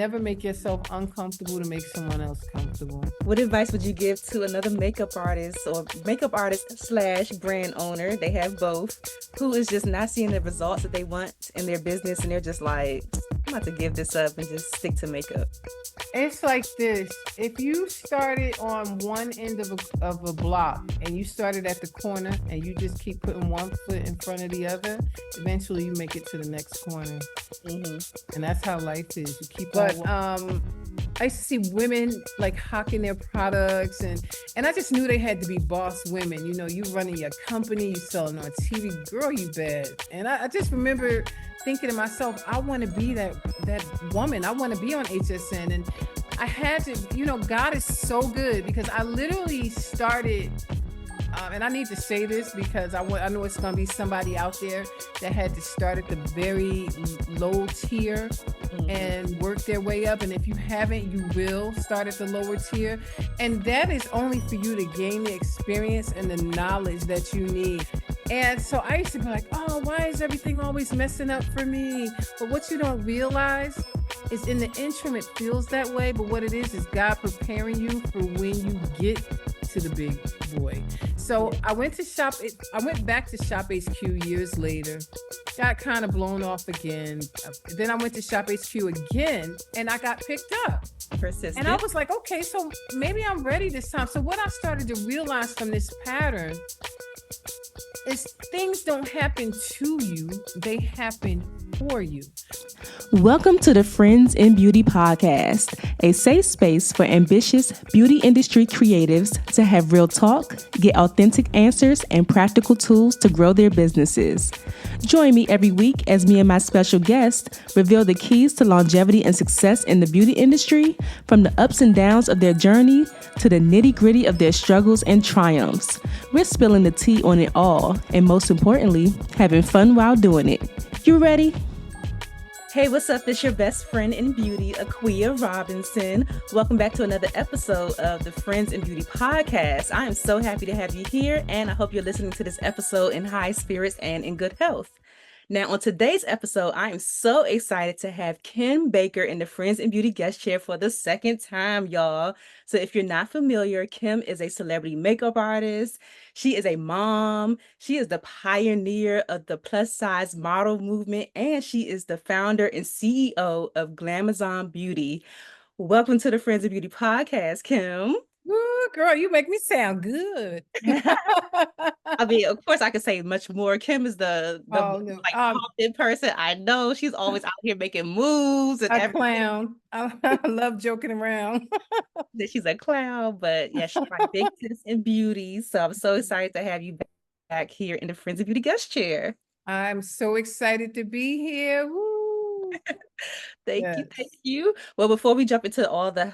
Never make yourself uncomfortable to make someone else comfortable. What advice would you give to another makeup artist or makeup artist slash brand owner? They have both, who is just not seeing the results that they want in their business, and they're just like, I'm about to give this up and just stick to makeup. It's like this. If you started on one end of a block and you started at the corner and you just keep putting one foot in front of the other, eventually you make it to the next corner. And that's how life is. You keep on. I used to see women like hawking their products, and I just knew they had to be boss women. You know, you running your company, you selling on TV, girl, you bad. And I just remember thinking to myself, I want to be that woman. I want to be on HSN. And I had to, you know, God is so good, because I literally started, and I need to say this because I know it's going to be somebody out there that had to start at the very low tier and work their way up. And if you haven't, you will start at the lower tier. And that is only for you to gain the experience and the knowledge that you need. And so I used to be like, oh, why is everything always messing up for me? But what you don't realize is in the interim, it feels that way. But what it is God preparing you for when you get to the big boy. So I went back to Shop HQ years later, got kind of blown off again. Then I went to Shop HQ again, and I got picked up. Persistent. And I was like, okay, so maybe I'm ready this time. So what I started to realize from this pattern is things don't happen to you, they happen for you. Welcome to the Friends in Beauty podcast, a safe space for ambitious beauty industry creatives to have real talk, get authentic answers, and practical tools to grow their businesses. Join me every week as me and my special guest reveal the keys to longevity and success in the beauty industry, from the ups and downs of their journey to the nitty-gritty of their struggles and triumphs. We're spilling the tea on it all, and most importantly, having fun while doing it. You ready? Hey, what's up? It's your best friend in beauty, Aquia Robinson. Welcome back to another episode of the Friends in Beauty podcast. I am so happy to have you here, and I hope you're listening to this episode in high spirits and in good health. Now, on today's episode, I am so excited to have Kim Baker in the Friends in Beauty guest chair for the second time, y'all. So if you're not familiar, Kim is a celebrity makeup artist. She is a mom. She is the pioneer of the plus size model movement, and she is the founder and CEO of Glamazon Beauty. Welcome to the Friends in Beauty podcast, Kim. Ooh, girl, you make me sound good. I mean, of course, I could say much more. Kim is the confident person I know. She's always out here making moves and everything. Clown. I love joking around. That she's a clown, but yeah, she's my big sis in beauty. So I'm so excited to have you back here in the Friends of Beauty guest chair. I'm so excited to be here. Woo. Thank you. Well, before we jump into all the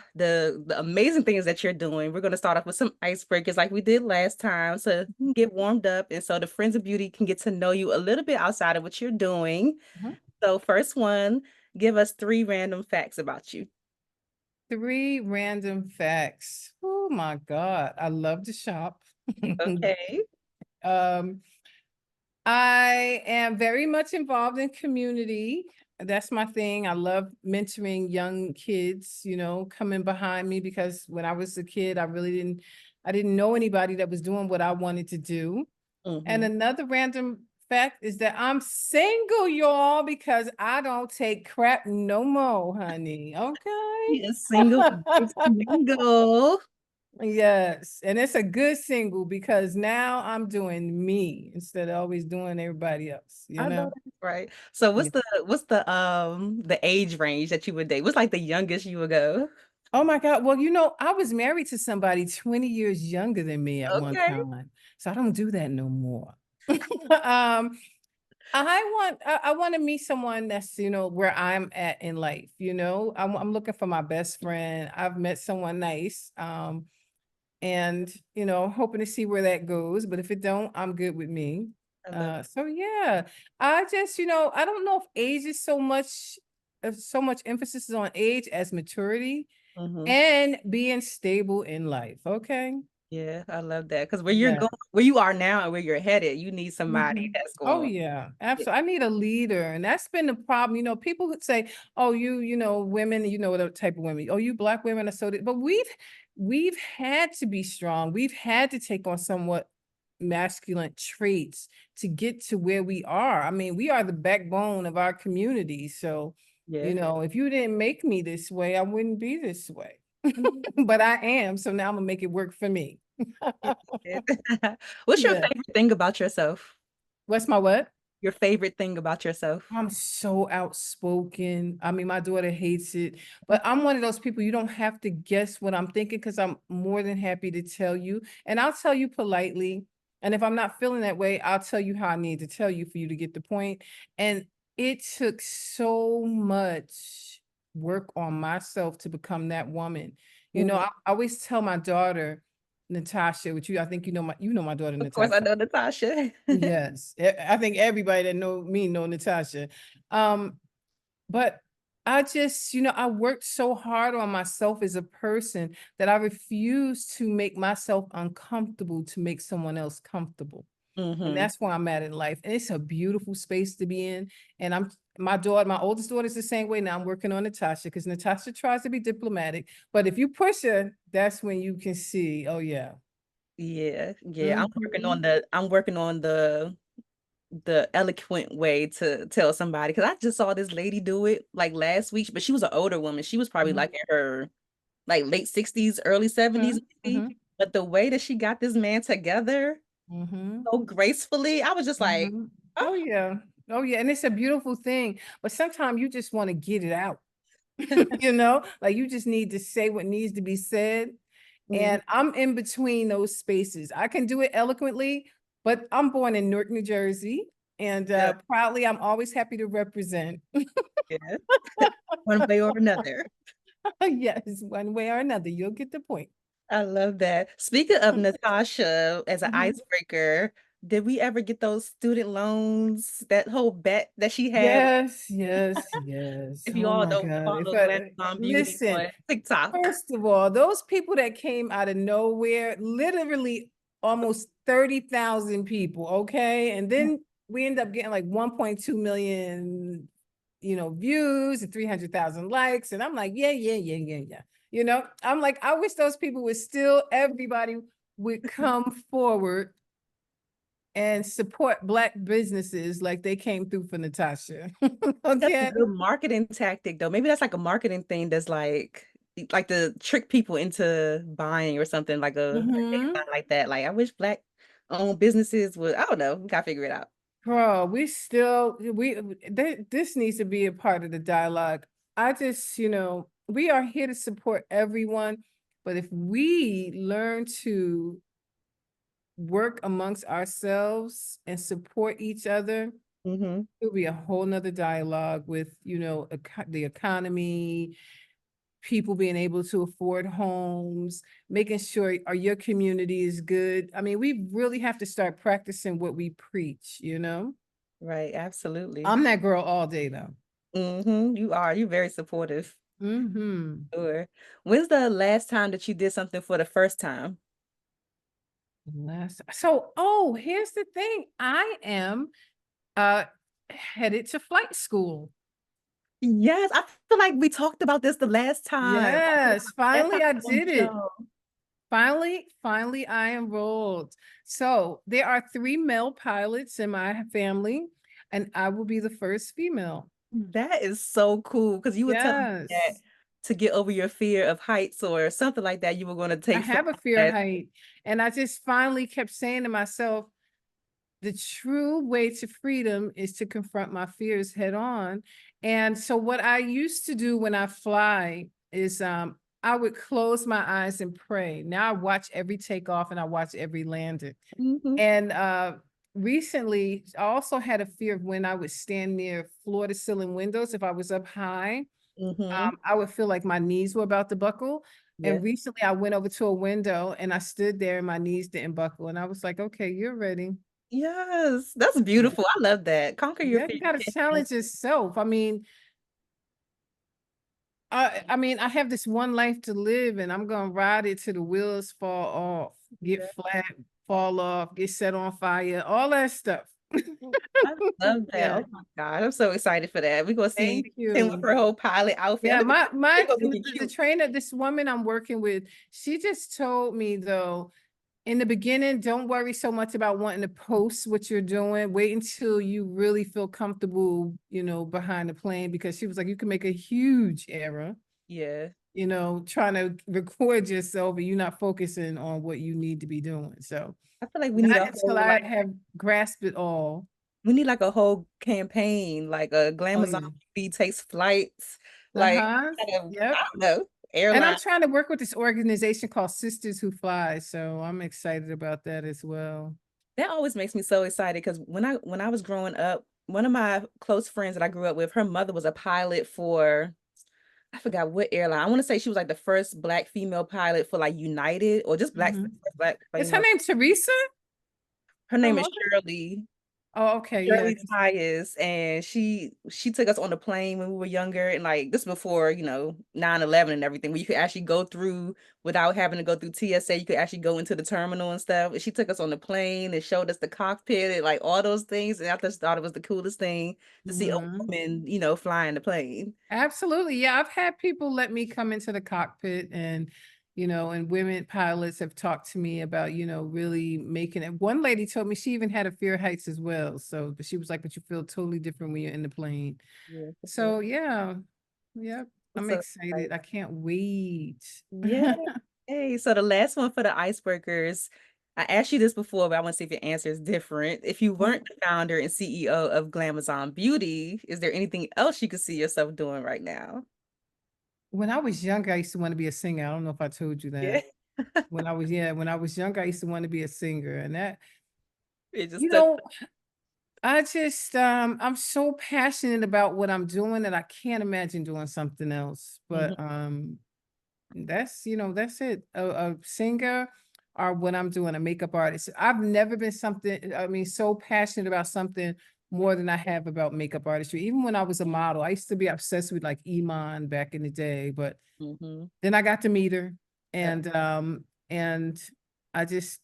amazing things that you're doing, we're going to start off with some icebreakers like we did last time, so get warmed up, and so the Friends of Beauty can get to know you a little bit outside of what you're doing. So first one, give us 3 random facts about you. 3 random facts. Oh my God, I love to shop. Okay. I am very much involved in community. That's my thing. I love mentoring young kids, you know, coming behind me, because when I was a kid, I didn't know anybody that was doing what I wanted to do. And another random fact is that I'm single, y'all, because I don't take crap no more, honey. Okay. Yes, single. Yes, and it's a good single, because now I'm doing me instead of always doing everybody else. You know, right? So what's the age range that you would date? What's like the youngest you would go? Oh my God! Well, you know, I was married to somebody 20 years younger than me at one time, so I don't do that no more. I want to meet someone that's, you know, where I'm at in life. You know, I'm looking for my best friend. I've met someone nice. And, you know, hoping to see where that goes. But if it don't, I'm good with me. So yeah, I just, you know, I don't know if age is so much emphasis is on age as maturity and being stable in life. Okay. Yeah, I love that. Because where you're Yeah. going, where you are now and where you're headed, you need somebody Mhm. that's Oh going. yeah, absolutely. I need a leader, and that's been the problem. People would say, "Oh, women, what type of women? Oh, you Black women are so." But we've had to be strong. We've had to take on somewhat masculine traits to get to where we are. I mean, we are the backbone of our community. So, Yeah. if you didn't make me this way, I wouldn't be this way. Mhm. But I am. So now I'm gonna make it work for me. Yeah. What's your Yeah. favorite thing about yourself? What's my what? Your favorite thing about yourself? I'm so outspoken. I mean, my daughter hates it, but I'm one of those people you don't have to guess what I'm thinking because I'm more than happy to tell you. And I'll tell you politely. And if I'm not feeling that way, I'll tell you how I need to tell you for you to get the point. And it took so much work on myself to become that woman. Mhm. I always tell my daughter, Natasha, which I think you know my daughter, Of course, I Natasha. know Natasha. Yes, I think everybody that know me know Natasha. Um, but I just, I worked so hard on myself as a person that I refuse to make myself uncomfortable to make someone else comfortable. And Hmm. that's where I'm at in life. And it's a beautiful space to be in. And my oldest daughter is the same way. Now I'm working on Natasha because Natasha tries to be diplomatic. But if you push her, that's when you can see, oh yeah. Yeah, yeah. Mhm. I'm working on the eloquent way to tell somebody because I just saw this lady do it like last week, but she was an older woman. She was probably Mhm. like in her like late 60s, early 70s, Mhm. maybe. Mhm. But the way that she got this man together Mhm. so gracefully, I was just like, Mhm. oh, Oh, yeah. Oh, yeah, and it's a beautiful thing, but sometimes you just wanna get it out, Like, you just need to say what needs to be said, mhm, and I'm in between those spaces. I can do it eloquently, but I'm born in Newark, New Jersey, and, yeah, proudly, I'm always happy to represent. yeah, one way or another. Yes, one way or another, you'll get the point. I love that. Speaking of Natasha as an Mhm. icebreaker, did we ever get those student loans, that whole bet that she had? Yes, yes, yes. If you Oh all my don't God. If follow I Glamazon Beauty listen, on TikTok. first of all, those people that came out of nowhere, literally almost 30,000 people, okay? And then we end up getting like 1.2 million, views and 300,000 likes. And I'm like, yeah, yeah, yeah, yeah, yeah. I'm like, I wish those people would still, everybody would come forward and support Black businesses like they came through for Natasha. That's a Okay. good marketing tactic though. Maybe that's like a marketing thing that's like to trick people into buying or something like a Hmm. headline like that. Like I wish Black owned businesses would, I don't know, we gotta figure it out. Girl, this needs to be a part of the dialogue. I just, we are here to support everyone, but if we learn to work amongst ourselves and support each other, Hmm. it'll be a whole nother dialogue with, the economy, people being able to afford homes, making sure your community is good. I mean, we really have to start practicing what we preach. Right, absolutely. I'm that girl all day though. You are. You're very supportive. Mhm. Sure. When's the last time that you did something for the first time? Here's the thing. I am uh headed to flight school. Yes, I feel like we talked about this the last time. Yes, Last time finally I I was on did the it. show. Finally I enrolled. So there are 3 male pilots in my family, and I will be the first female. That is so cool because you were telling me that Yes. to get over your fear of heights or something like that, you were going to I take flight have a fear of class. height, and I just finally kept saying to myself, the true way to freedom is to confront my fears head on. And so what I used to do when I fly is I would close my eyes and pray. Now I watch every takeoff and I watch every landing. Mhm, And recently I also had a fear of when I would stand near floor to ceiling windows. If I was up high, mhm. I would feel like my knees were about to buckle. Yeah. And recently I went over to a window and I stood there and my knees didn't buckle. And I was like, okay, you're ready. Yes, that's Yeah. beautiful. I love that. Conquer your Yeah, fear. you gotta challenge yourself. I mean, I have this one life to live and I'm gonna ride it till the wheels fall off. get flat, fall off, get set on fire, all that stuff. I love that. Yeah, Oh my God. I'm so excited for that. We're gonna see thank him with you. her whole pilot outfit. Yeah, It's gonna be the cute. trainer, this woman I'm working with, she just told me though, in the beginning, don't worry so much about wanting to post what you're doing. Wait until you really feel comfortable, behind the plane, because she was like, you can make a huge error, Yeah. trying to record yourself and you're not focusing on what you need to be doing. So I feel like we need not a until whole I like have grasped it all. we need like a whole campaign, like a Oh Glamazon yeah. Beauty takes flights, like Uh-huh. kind of, Yep. I don't know, And I'm airline. trying to work with this organization called Sisters Who Fly. So I'm excited about that as well. That always makes me so excited because when I was growing up, one of my close friends that I grew up with, her mother was a pilot for I forgot what airline. I want to say she was like the first Black female pilot for like United or just Mhm. Black Is her female. name Teresa? Her Her name is mother? Shirley. Oh, okay, yeah. Shirley Tyus, and she took us on the plane when we were younger, and like this before 9/11 and everything, where you could actually go through without having to go through TSA. You could actually go into the terminal and stuff. And she took us on the plane and showed us the cockpit and like all those things. And I just thought it was the coolest thing to see a Mhm. woman, flying the plane. Absolutely. Yeah, I've had people let me come into the cockpit, and women pilots have talked to me about, really making it. One lady told me she even had a fear of heights as well. So, but she was like, but you feel totally different when you're in the plane. Yeah, for sure. So yeah, yep. I'm I'm so excited. excited. I can't wait. Yeah. Hey, so the last one for the icebreakers, I asked you this before, but I want to see if your answer is different. If you weren't the founder and CEO of Glamazon Beauty, is there anything else you could see yourself doing right now? When I was younger, I used to want to be a singer. I don't know if I told you Yeah. that. When I was younger, I used to want to be a singer. And that, It just you stuck. know, I just I'm so passionate about what I'm doing that I can't imagine doing something else. Mhm. But that's it. A singer, or what I'm doing, a makeup artist. I've never been so passionate about something more than I have about makeup artistry. Even when I was a model, I used to be obsessed with like Iman back in the day, but Mhm. then I got to meet her, Yeah. and I just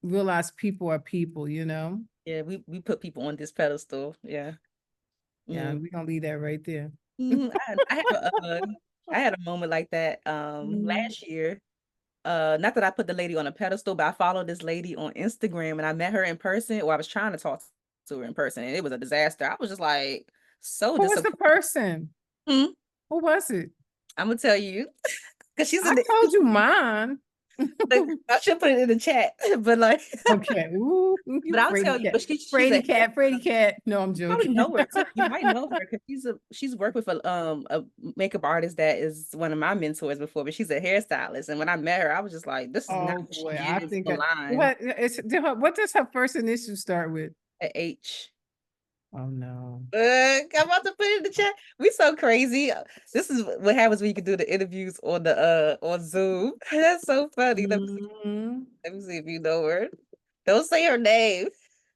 realized people are people. Yeah, we put people on this pedestal. Yeah. Yeah, Mm. we're gonna leave that right there. I had a moment like that Mhm. last year. Not that I put the lady on a pedestal, but I followed this lady on Instagram and I met her in person, or I was trying to talk to her in person, and it was a disaster. I was just like so Who was the disappointed. person? Hmm? Who was it? I'm gonna tell you because she's I in the told you mine. I should put it in the chat, but like, Okay. Ooh, you but I'll tell Frady you, cat. but she's a Frady cat, Frady cat. No, I'm you probably joking. know her too. You might know her because she's worked with a makeup artist that is one of my mentors before, but she's a hairstylist. And when I met her, I was just like, this is not Oh what she boy, I gives think online what does her first initial start with? at H. Oh no. I'm about to put it in the chat. We so crazy. This is what happens when you can do the interviews on the on Zoom. That's so funny. Mhm. Let me see if you know her. Don't say her name.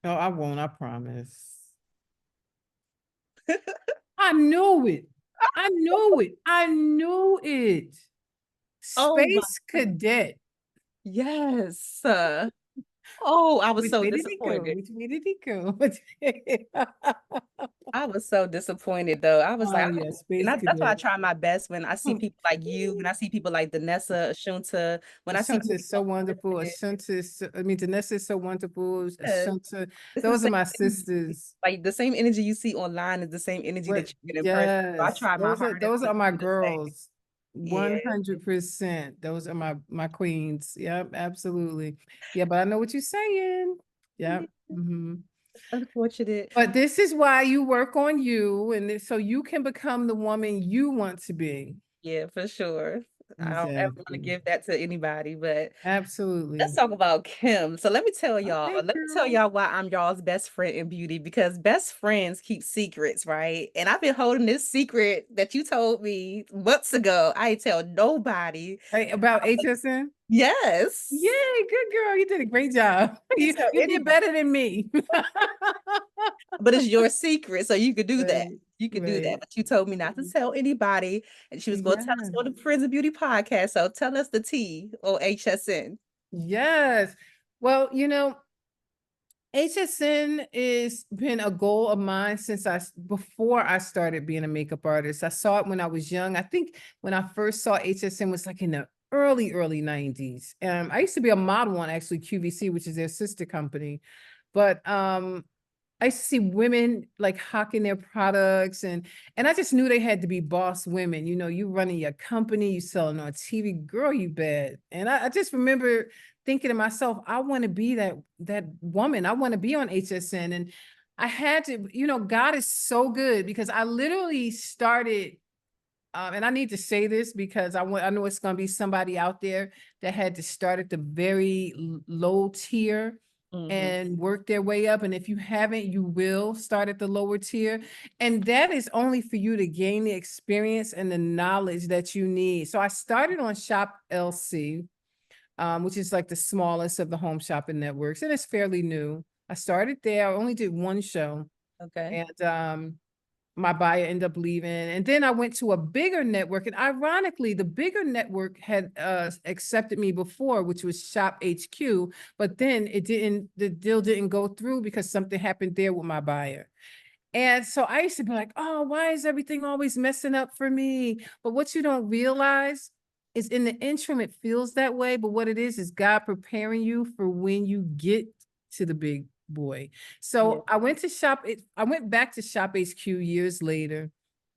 No, I won't, I promise. I knew it. I knew it. I knew it. Oh my Space God. Cadet. Yes. Oh, I was Which so way did he go? disappointed. Which way did he go? I was so disappointed though. I was Oh like, yeah, and Space that's why I Cadet. try my best when I see people like you, when I see people like Danessa, Ashunta, when I see Assunta people is so wonderful. Assunta is Danessa is so wonderful. yes, Assunta, it's the those are same my energy. sisters. Like the same energy you see online is the same energy What? that you get in person. So I Yes, try my hardest those to are my do the same. girls. Yeah. 100%. Those are my queens. Yep, absolutely. Yeah, but I know what you're saying. Yeah. Yep. Hmm. Unfortunate. But this is why you work on you, and so you can become the woman you want to be. Yeah, for sure. I don't ever want to Exactly. give that to anybody, but let's Absolutely. talk about Kim. So let me tell y'all, Okay, let me tell girl. y'all why I'm y'all's best friend in beauty because best friends keep secrets, right? And I've been holding this secret that you told me months ago. I ain't tell nobody. Hey, about HSN? Yes. Yay, good girl. You did a great job. I ain't tell You did anybody, better than me. but it's your secret, so you could do that. Right, You could do that, right. but you told me not to tell anybody, and she was going to tell us Yeah. on the Friends of Beauty podcast. So tell us the tea on HSN. Yes. Well, HSN is been a goal of mine since before I started being a makeup artist. I saw it when I was young. I think when I first saw HSN was like in the early 90s. I used to be a model on actually QVC, which is their sister company. But I used to see women like hawking their products, and I just knew they had to be boss women. You running your company, you selling on TV, girl, you bad. And I just remember thinking to myself, I want to be that woman. I want to be on HSN. And I had to, God is so good because I literally started, and I need to say this because I know it's going to be somebody out there that had to start at the very low tier and work their way up. And if you haven't, you will start at the lower tier. And that is only for you to gain the experience and the knowledge that you need. So I started on Shop LC, which is like the smallest of the home shopping networks, and it's fairly new. I started there. I only did one show. Okay. And my buyer ended up leaving. And then I went to a bigger network. And ironically, the bigger network had accepted me before, which was Shop HQ. But then the deal didn't go through because something happened there with my buyer. And so I used to be like, oh, why is everything always messing up for me? But what you don't realize is in the interim, it feels that way. But what it is God preparing you for when you get to the big boy. So I went back to Shop HQ years later,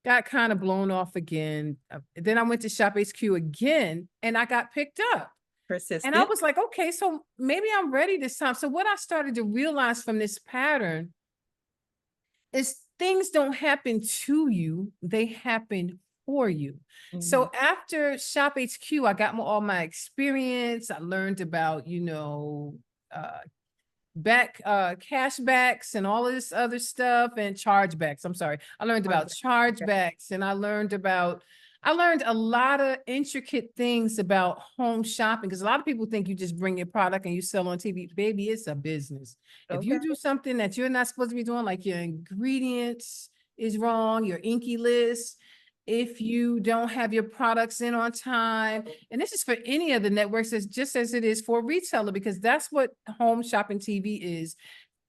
got kind of blown off again. Then I went to Shop HQ again and I got picked up. Persistent. And I was like, okay, so maybe I'm ready this time. So what I started to realize from this pattern is things don't happen to you, they happen for you. So after Shop HQ, I got all my experience. I learned about, cashbacks and all of this other stuff, and chargebacks. I'm sorry. I learned about chargebacks, and I learned a lot of intricate things about home shopping, because a lot of people think you just bring your product and you sell on TV. Baby, it's a business. If you do something that you're not supposed to be doing, like your ingredients is wrong, your inky list, if you don't have your products in on time, and this is for any of the networks, as just as it is for a retailer, because that's what home shopping TV is.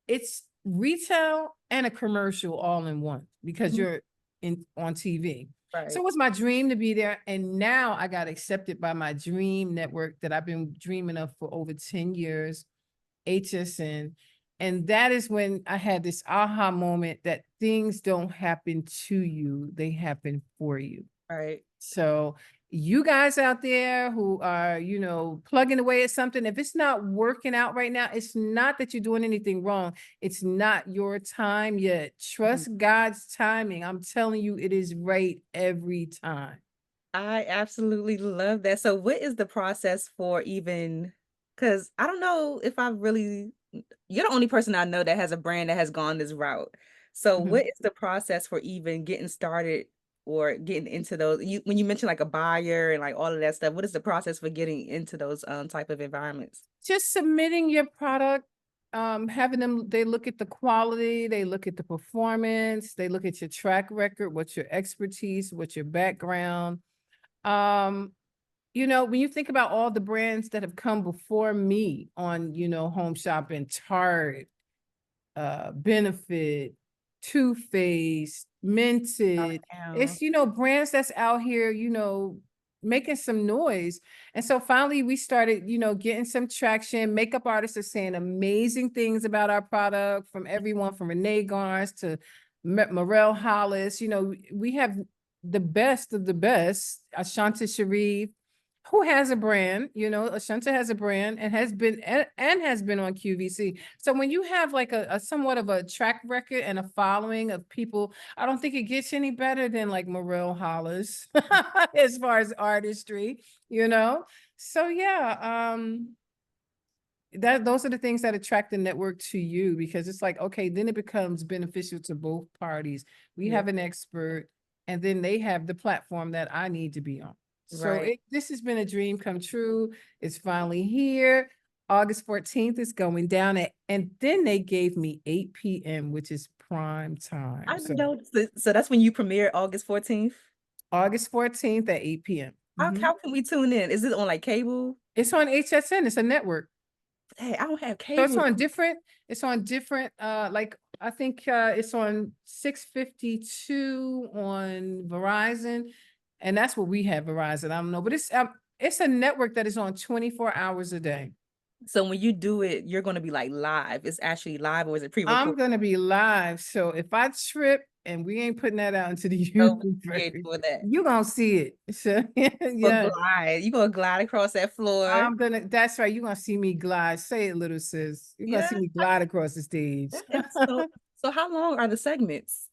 It's retail and a commercial all in one, because you're on TV. Right. So it was my dream to be there. And now I got accepted by my dream network that I've been dreaming of for over 10 years, HSN. And that is when I had this aha moment that things don't happen to you, they happen for you. Right. So you guys out there who are, plugging away at something, if it's not working out right now, it's not that you're doing anything wrong. It's not your time yet. Trust God's timing. I'm telling you, it is right every time. I absolutely love that. So what is the process for even, because I don't know if you're the only person I know that has a brand that has gone this route. So what is the process for even getting started or getting into those? When you mentioned like a buyer and like all of that stuff, what is the process for getting into those type of environments? Just submitting your product, having them, they look at the quality, they look at the performance, they look at your track record, what's your expertise, what's your background. When you think about all the brands that have come before me on, home shopping, Tarte, Benefit, Too Faced, Minted, it's, brands that's out here, making some noise. And so finally we started, getting some traction. Makeup artists are saying amazing things about our product, from everyone from Renee Garns to Morel Hollis. We have the best of the best. Ashanta Sharif, who has a brand, Ashanta has a brand and has been on QVC. So when you have like a somewhat of a track record and a following of people, I don't think it gets any better than like Morel Hollis as far as artistry, So yeah, those are the things that attract the network to you, because it's like, okay, then it becomes beneficial to both parties. We have an expert, and then they have the platform that I need to be on. So this has been a dream come true. It's finally here. August 14th is going down and then they gave me 8 p.m., which is prime time. So that's when you premiere, August 14th? August 14th at 8 p.m. How can we tune in? Is it on like cable? It's on HSN. It's a network. Hey, I don't have So it's cable. on different, like, I think it's on 652 on Verizon. And that's what we have, Verizon. I don't know, but it's a network that is on 24 hours a day. So when you do it, you're going to be like live. It's actually live, or is it I'm pre-recorded? gonna be live. So if I trip and we ain't putting that out into the Oh, universe, yeah, for that. you gonna see it. So Or yeah, glide. You gonna glide across that floor. that's right. You're gonna see me glide. Say it, little sis. You're gonna Yeah. see me glide across the stage. So how long are the segments?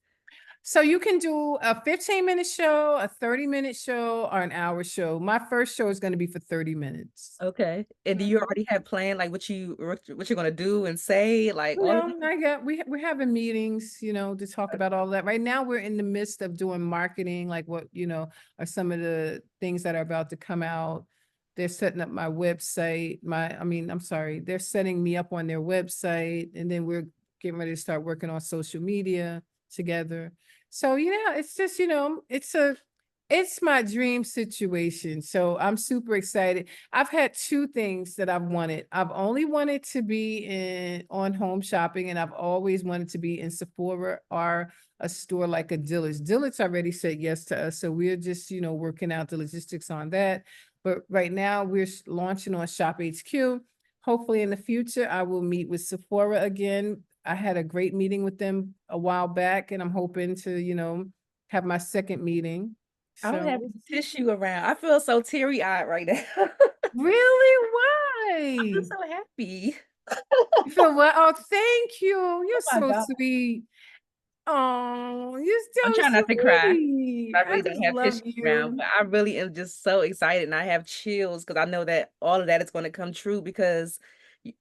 So you can do a 15-minute show, a 30-minute show, or an hour show. My first show is going to be for 30 minutes. Okay. And do you already have planned like what you're gonna do and say, like all of No, not yet. We're having meetings, to talk about all that. Right now, we're in the midst of doing marketing, like what, are some of the things that are about to come out. They're setting up my website. I'm sorry, they're setting me up on their website, and then we're getting ready to start working on social media together. So, it's just, it's my dream situation. So I'm super excited. I've had two things that I've wanted. I've only wanted to be on home shopping, and I've always wanted to be in Sephora or a store like a Dillard's. Dillard's already said yes to us. So we're just, working out the logistics on that. But right now we're launching on Shop HQ. Hopefully in the future, I will meet with Sephora again. I had a great meeting with them a while back, and I'm hoping to, have my second meeting. I don't So have tissue around. I feel so teary-eyed right now. really, I feel why? so happy. You feel what? Oh, thank you. You're Oh my so God. sweet. Oh, I'm you're trying so not to cry. sweet. I I really don't just have love tissue around, you. but I really am just so excited, and I have chills because I know that all of that is going to come true because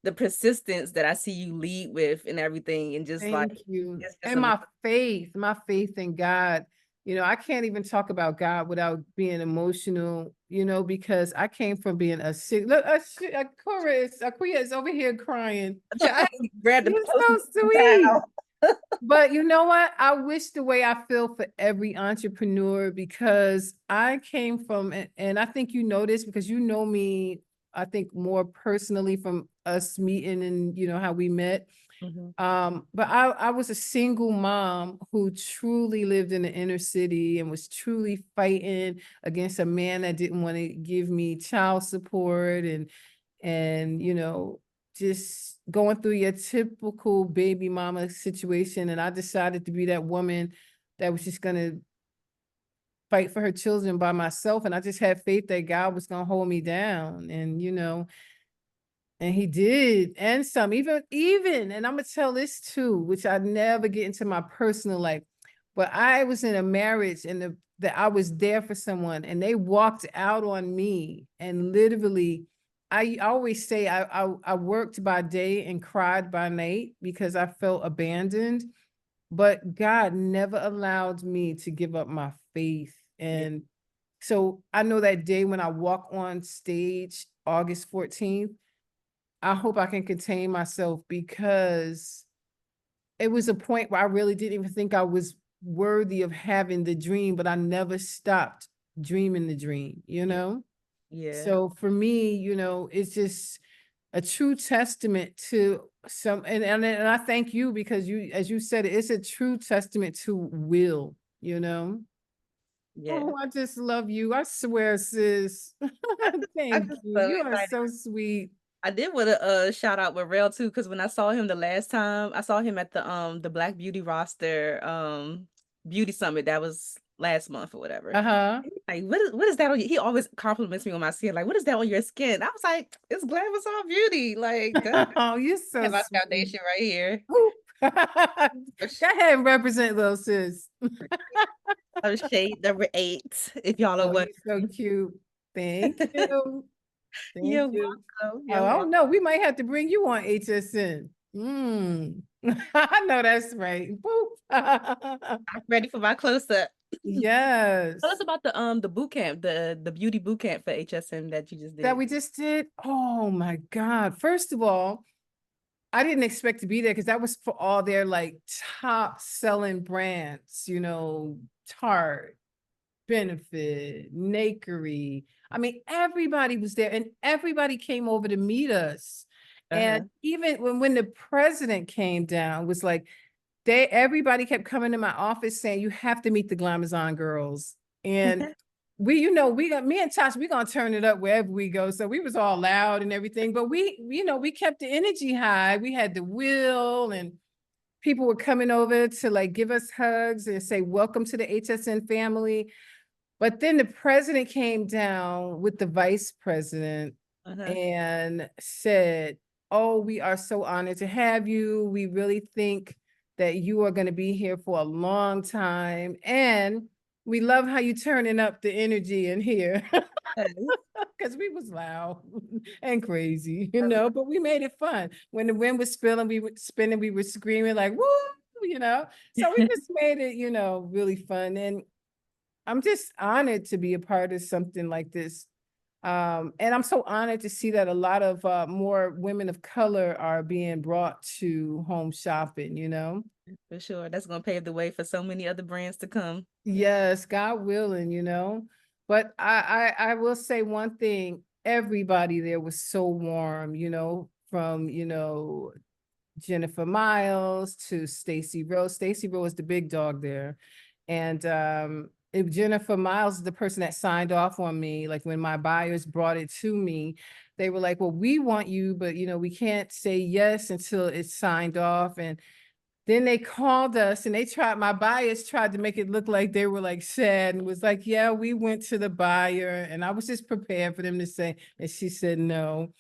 the persistence that I see you lead with and everything, and just like Thank you. it's just And amazing. my faith in God. I can't even talk about God without being emotional, because I came from being a sick. Look, Aquia is over here crying. I'm trying to grab the You're post so sweet. down. But you know what? I wish the way I feel for every entrepreneur, because I came from, and I think you know this because you know me, I think more personally from us meeting and how we met. Mhm. But I was a single mom who truly lived in the inner city and was truly fighting against a man that didn't want to give me child support, and just going through your typical baby mama situation. And I decided to be that woman that was just gonna fight for her children by myself. And I just had faith that God was gonna hold me down. And he did, and some, even, and I'm gonna tell this too, which I never get into my personal life, but I was in a marriage, and that I was there for someone, and they walked out on me, and literally, I always say I worked by day and cried by night because I felt abandoned, but God never allowed me to give up my faith. Yeah. And so I know that day when I walk on stage, August 14th, I hope I can contain myself, because it was a point where I really didn't even think I was worthy of having the dream, but I never stopped dreaming the dream. Yeah. So for me, it's just a true testament to and I thank you, because as you said, it's a true testament to will. Yeah. Oh, I just love you. I swear, sis. I'm Thank just you. so You are excited. so sweet. I did want to shout out Rail too, because when I saw him the last time, I saw him at the Black Beauty Roster beauty summit that was last month or whatever. Uh-huh. Like, what is that on you? He always compliments me on my skin. Like, what is that on your skin? I was like, it's Glamorous All Beauty. Like, I Oh, you're so have my sweet. foundation right here. Ooh. Go ahead and represent, little sis. Shade number 8, if y'all are Oh, what. you're so cute. Thank you. Thank You're you. welcome. Oh, You're I welcome. don't know. We might have to bring you on HSN. I know that's right. Boop. I'm ready for my close up. Tell us Yes. about the boot camp, the beauty boot camp for HSN that you just That did. we just did. Oh my God. First of all, I didn't expect to be there because that was for all their like top selling brands, Tarte, Benefit, Nakery. I mean, everybody was there and everybody came over to meet us. And even when the president came down, was like, everybody kept coming to my office saying, you have to meet the Glamazon girls. And we, me and Tosh, we gonna turn it up wherever we go. So we was all loud and everything, but we kept the energy high. We had the wheel and people were coming over to like give us hugs and say, welcome to the HSN family. But then the president came down with the vice president and said, oh, we are so honored to have you. We really think that you are going to be here for a long time. And we love how you turning up the energy in here. Because we was loud and crazy, but we made it fun. When the wind was spilling, we were spinning, we were screaming like, woo, So we just made it, really fun. And I'm just honored to be a part of something like this. And I'm so honored to see that a lot of more women of color are being brought to home shopping. For sure. That's going to pave the way for so many other brands to come. Yes, God willing. But I will say one thing, everybody there was so warm, from, Jennifer Miles to Stacy Rose. Stacy Rose is the big dog there. And if Jennifer Miles is the person that signed off on me, like when my buyers brought it to me, they were like, well, we want you, but we can't say yes until it's signed off. And then they called us and my buyers tried to make it look like they were like sad and was like, yeah, we went to the buyer. And I was just prepared for them to say, and she said no.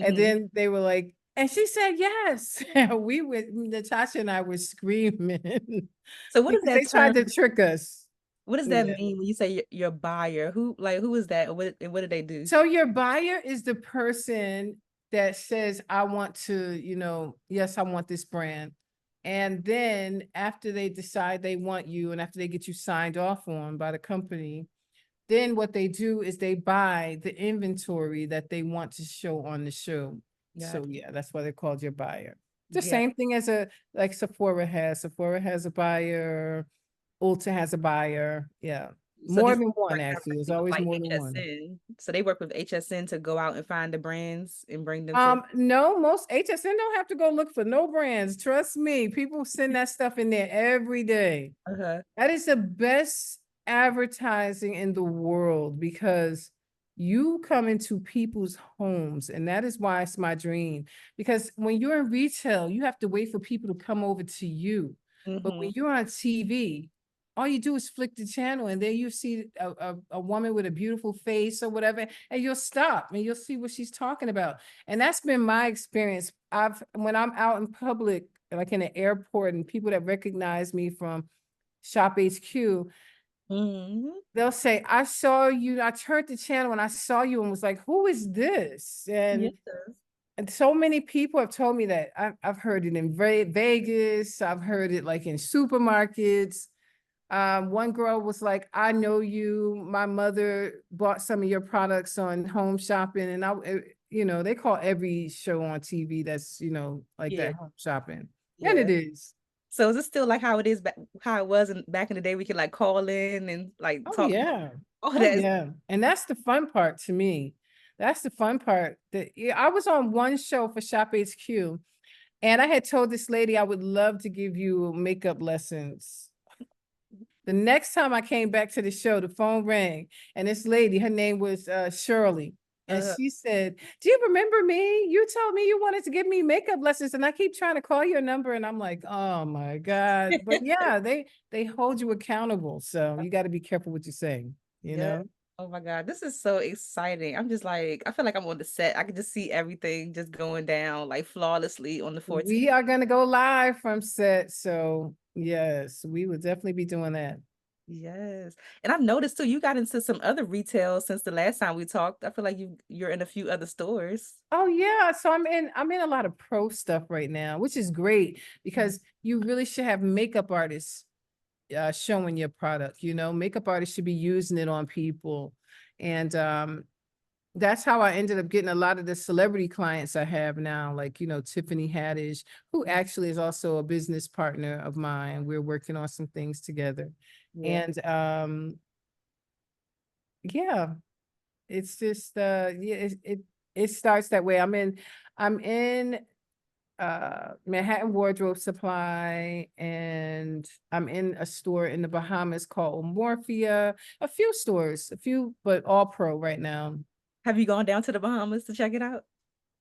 And then they were like, and she said yes. We went, Natasha and I were screaming. So what does that they tried to trick us. What does that mean when you say your buyer? Who is that? And what did they do? So your buyer is the person that says, I want to, yes, I want this brand. And then after they decide they want you and after they get you signed off on by the company, then what they do is they buy the inventory that they want to show on the show. So yeah, that's why they're called your buyer. The same thing as like Sephora has. Sephora has a buyer. Ulta has a buyer. Yeah. So more than one, actually. There's always like more HSN. than one. So they work with HSN to go out and find the brands and bring them to no, most HSN don't have to go look for no brands. Trust me. People send that stuff in there every day. That is the best advertising in the world because you come into people's homes, and that is why it's my dream. Because when you're in retail, you have to wait for people to come over to you. But when you're on TV, all you do is flick the channel and then you see a woman with a beautiful face or whatever, and you'll stop and you'll see what she's talking about. And that's been my experience. When I'm out in public, like in an airport, and people that recognize me from Shop HQ, they'll say, I saw you, I turned the channel and I saw you and was like, who is this? And so many people have told me that. I've heard it in Vegas. I've heard it like in supermarkets. One girl was like, I know you. My mother bought some of your products on Home Shopping. And they call every show on TV that's, like that Home Shopping. And it is. So is it still like how it is how it was back in the day? We could like call in and like talk. Yeah. Yeah. And that's the fun part to me. That's the fun part. I was on one show for Shop HQ, and I had told this lady I would love to give you makeup lessons. The next time I came back to the show, the phone rang, and this lady, her name was Shirley. And she said, do you remember me? You told me you wanted to give me makeup lessons, and I keep trying to call your number. And I'm like, oh my God. But yeah, they hold you accountable. So you got to be careful what you're saying, you know? Oh my God, this is so exciting. I'm just like, I feel like I'm on the set. I can just see everything just going down like flawlessly on the 14th. We are going to go live from set. So yes, we would definitely be doing that. Yes. And I've noticed too, you got into some other retail since the last time we talked. I feel like you're in a few other stores. Oh yeah. So I'm in a lot of pro stuff right now, which is great because you really should have makeup artists showing your product. Makeup artists should be using it on people. And that's how I ended up getting a lot of the celebrity clients I have now, like, Tiffany Haddish, who actually is also a business partner of mine. We're working on some things together. And yeah, It's just it starts that way. I'm in Manhattan Wardrobe Supply, and I'm in a store in the Bahamas called Morphia. A few stores, a few, but all pro right now. Have you gone down to the Bahamas to check it out?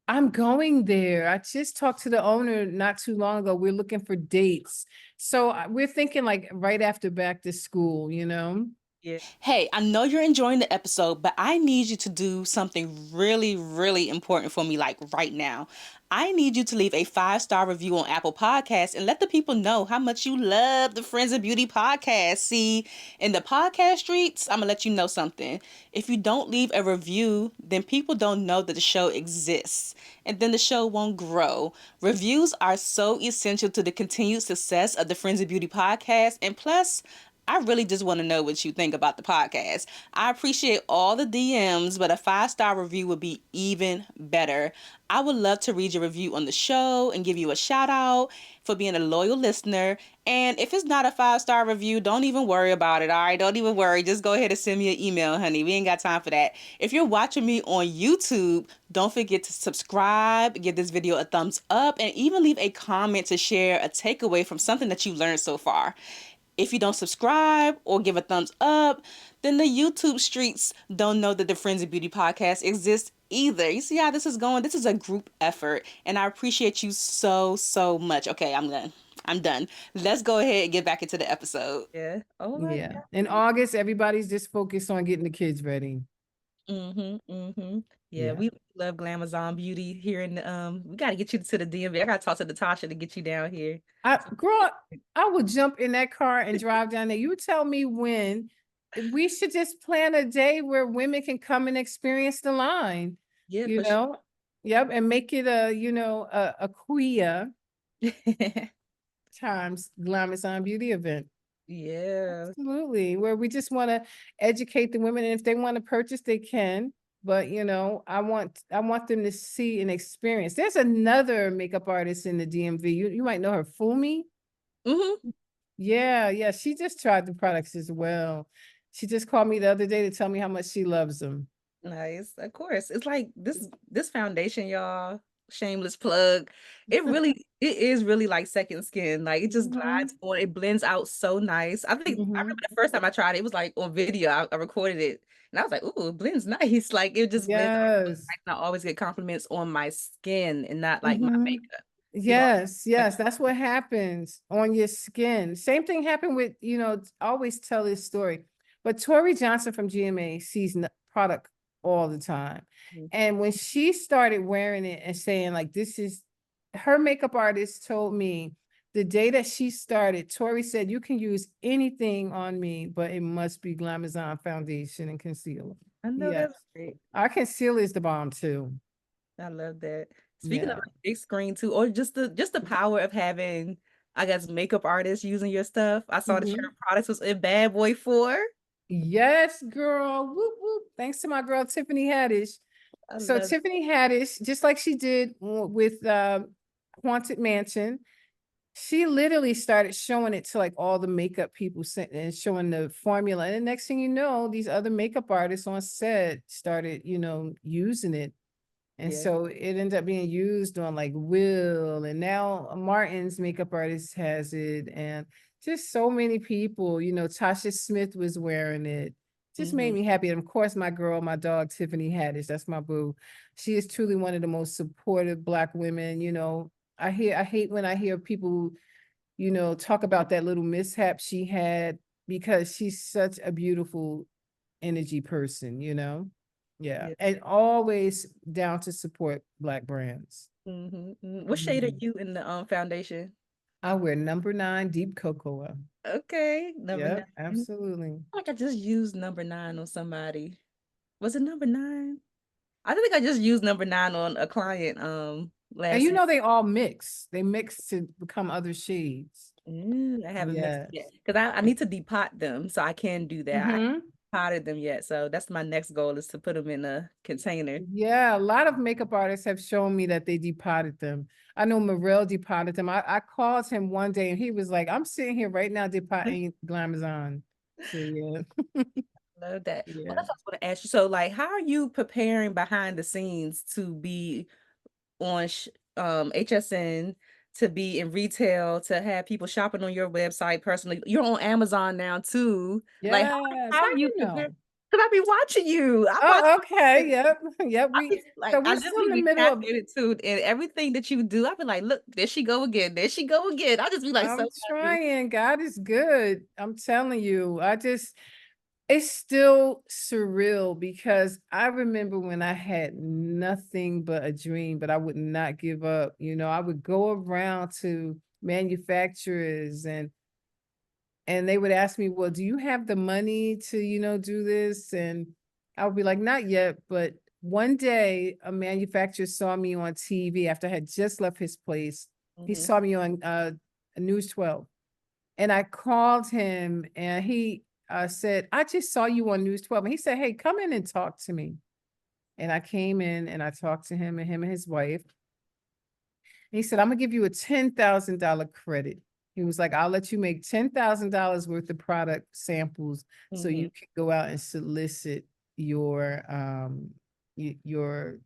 I'm going there. I just talked to the owner not too long ago. We're looking for dates. So we're thinking like right after back to school, you know? Yeah. Hey, I know you're enjoying the episode, but I need you to do something really, really important for me, like right now. I need you to leave a 5-star review on Apple Podcasts and let the people know how much you love the Friends of Beauty podcast. See, in the podcast streets, I'm gonna let you know something. If you don't leave a review, then people don't know that the show exists, and then the show won't grow. Reviews are so essential to the continued success of the Friends of Beauty podcast, and plus, I really just want to know what you think about the podcast. I appreciate all the DMs, but a 5-star review would be even better. I would love to read your review on the show and give you a shout out for being a loyal listener. And if it's not a 5-star review, don't even worry about it. All right, don't even worry. Just go ahead and send me an email, honey. We ain't got time for that. If you're watching me on YouTube, don't forget to subscribe, give this video a thumbs up, and even leave a comment to share a takeaway from something that you learned so far. If you don't subscribe or give a thumbs up, then the YouTube streets don't know that the Friends of Beauty podcast exists either. You see how this is going? This is a group effort, and I appreciate you so, so much. Okay, I'm done. I'm done. Let's go ahead and get back into the episode. Yeah. Oh my Yeah. God. In August, everybody's just focused on getting the kids ready. Yeah, Yeah. we love Glamazon Beauty here in the we gotta get you to the DMV. I gotta talk to Natasha to get you down here. Girl, I would jump in that car and drive down there. You tell me when. We should just plan a day where women can come and experience the line, Yeah, you for sure. know? Yep, and make it a queer times Glamazon Beauty event. Yeah. Absolutely, where we just want to educate the women, and if they want to purchase, they can. But I want them to see and experience. There's another makeup artist in the DMV. You might know her, Fumi. Mm-hmm. Yeah, she just tried the products as well. She just called me the other day to tell me how much she loves them. Nice. Of course. It's like this foundation, y'all. Shameless plug. It is really like second skin. Like it just Mhm, glides on. It blends out so nice. I remember mhm. the first time I tried it, it was like on video. I recorded it and I was like, ooh, it blends nice. Like it just blends out so Yes. nice. And I always get compliments on my skin and not like my Mhm. makeup. People Yes, that's what happens on your skin. Same thing happened with, I always tell this story, but Tori Johnson from GMA sees product all the time. always. And when she started wearing it and saying like, this is, her makeup artist told me the day that she started, Tori said, you can use anything on me, but it must be Glamazon foundation and concealer. I know Yes. that's great. Our concealer is the bomb too. I love that. Speaking of Yeah. like big screen too, or just the power of having, I guess, makeup artists using your stuff. I saw that your Mhm. products was in Bad Boy 4. Yes, girl. Whoop, whoop. Thanks to my girl Tiffany Haddish. I So love Tiffany Haddish, just like she did with Haunted Mansion, she literally started showing it to like all the makeup people and showing the formula. And the next thing you know, these other makeup artists on set started, using it. And yeah. so it ended up being used on like Will, and now Martin's makeup artist has it, and just so many people, Tasha Smith was wearing it. Just made Hmm. me happy. And of course, my girl, my dog, Tiffany Haddish, that's my boo. She is truly one of the most supportive Black women. I hate when I hear people, talk about that little mishap she had, because she's such a beautiful energy person. Yeah. Yeah. And always down to support Black brands. What shade are Mhm. you in the foundation? I wear number 9 deep cocoa. Okay, number Yep, 9. absolutely. Like I just used number 9 on somebody. Was it number 9? I think I just used number 9 on a client And last week. they all mix. They mix to become other shades. I haven't mixed Yes. yet because I need to depot them so I can do that. I haven't Hmm. potted them yet, so that's my next goal is to put them in a container. Yeah, a lot of makeup artists have shown me that they depotted them. I know Morel depotted them. I called him one day and he was like, I'm sitting here right now depotting Glamazon. So yeah. Love that. Well, Yeah. that's what I was going to ask you. So, like, how are you preparing behind the scenes to be on HSN, to be in retail, to have people shopping on your website personally? You're on Amazon now too. Like, Yes. how How are you you preparing? know? Because I be watching you. I watch. Oh, okay. Yep. Yep. Like, So I we're still literally in the be middle of. captivated too, and everything that you do, I be like, look, there she go again. There she go again. I just be like so I'm happy. trying. God is good. I'm telling you. It's still surreal because I remember when I had nothing but a dream, but I would not give up. I would go around to manufacturers and they would ask me, well, do you have the money to, do this? And I would be like, not yet. But one day a manufacturer saw me on TV after I had just left his place. He Mhm. saw me on News 12. And I called him and he said, I just saw you on News 12. And he said, hey, come in and talk to me. And I came in and I talked to him and his wife. He said, I'm gonna give you a $10,000 credit. He was like, I'll let you make $10,000 worth of product samples so Mhm. you can go out and solicit your your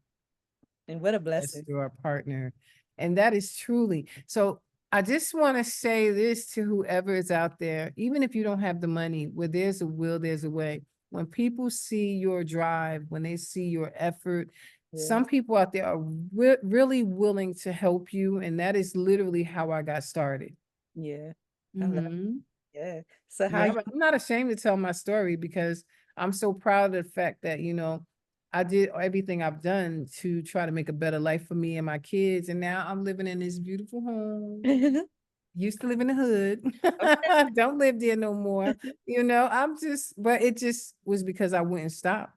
And what a blessing. your partner. And that is truly so. I just want to say this to whoever is out there, even if you don't have the money, where there's a will, there's a way. When people see your drive, when they see your effort, Yeah. some people out there are really willing to help you. And that is literally how I got started. Yeah. I love Hmm. Yeah. So how Yeah, you but I'm not ashamed to tell my story because I'm so proud of the fact that, I did everything I've done to try to make a better life for me and my kids. And now I'm living in this beautiful home. Used to live in the hood. Don't live there no more. But it just was because I wouldn't stop.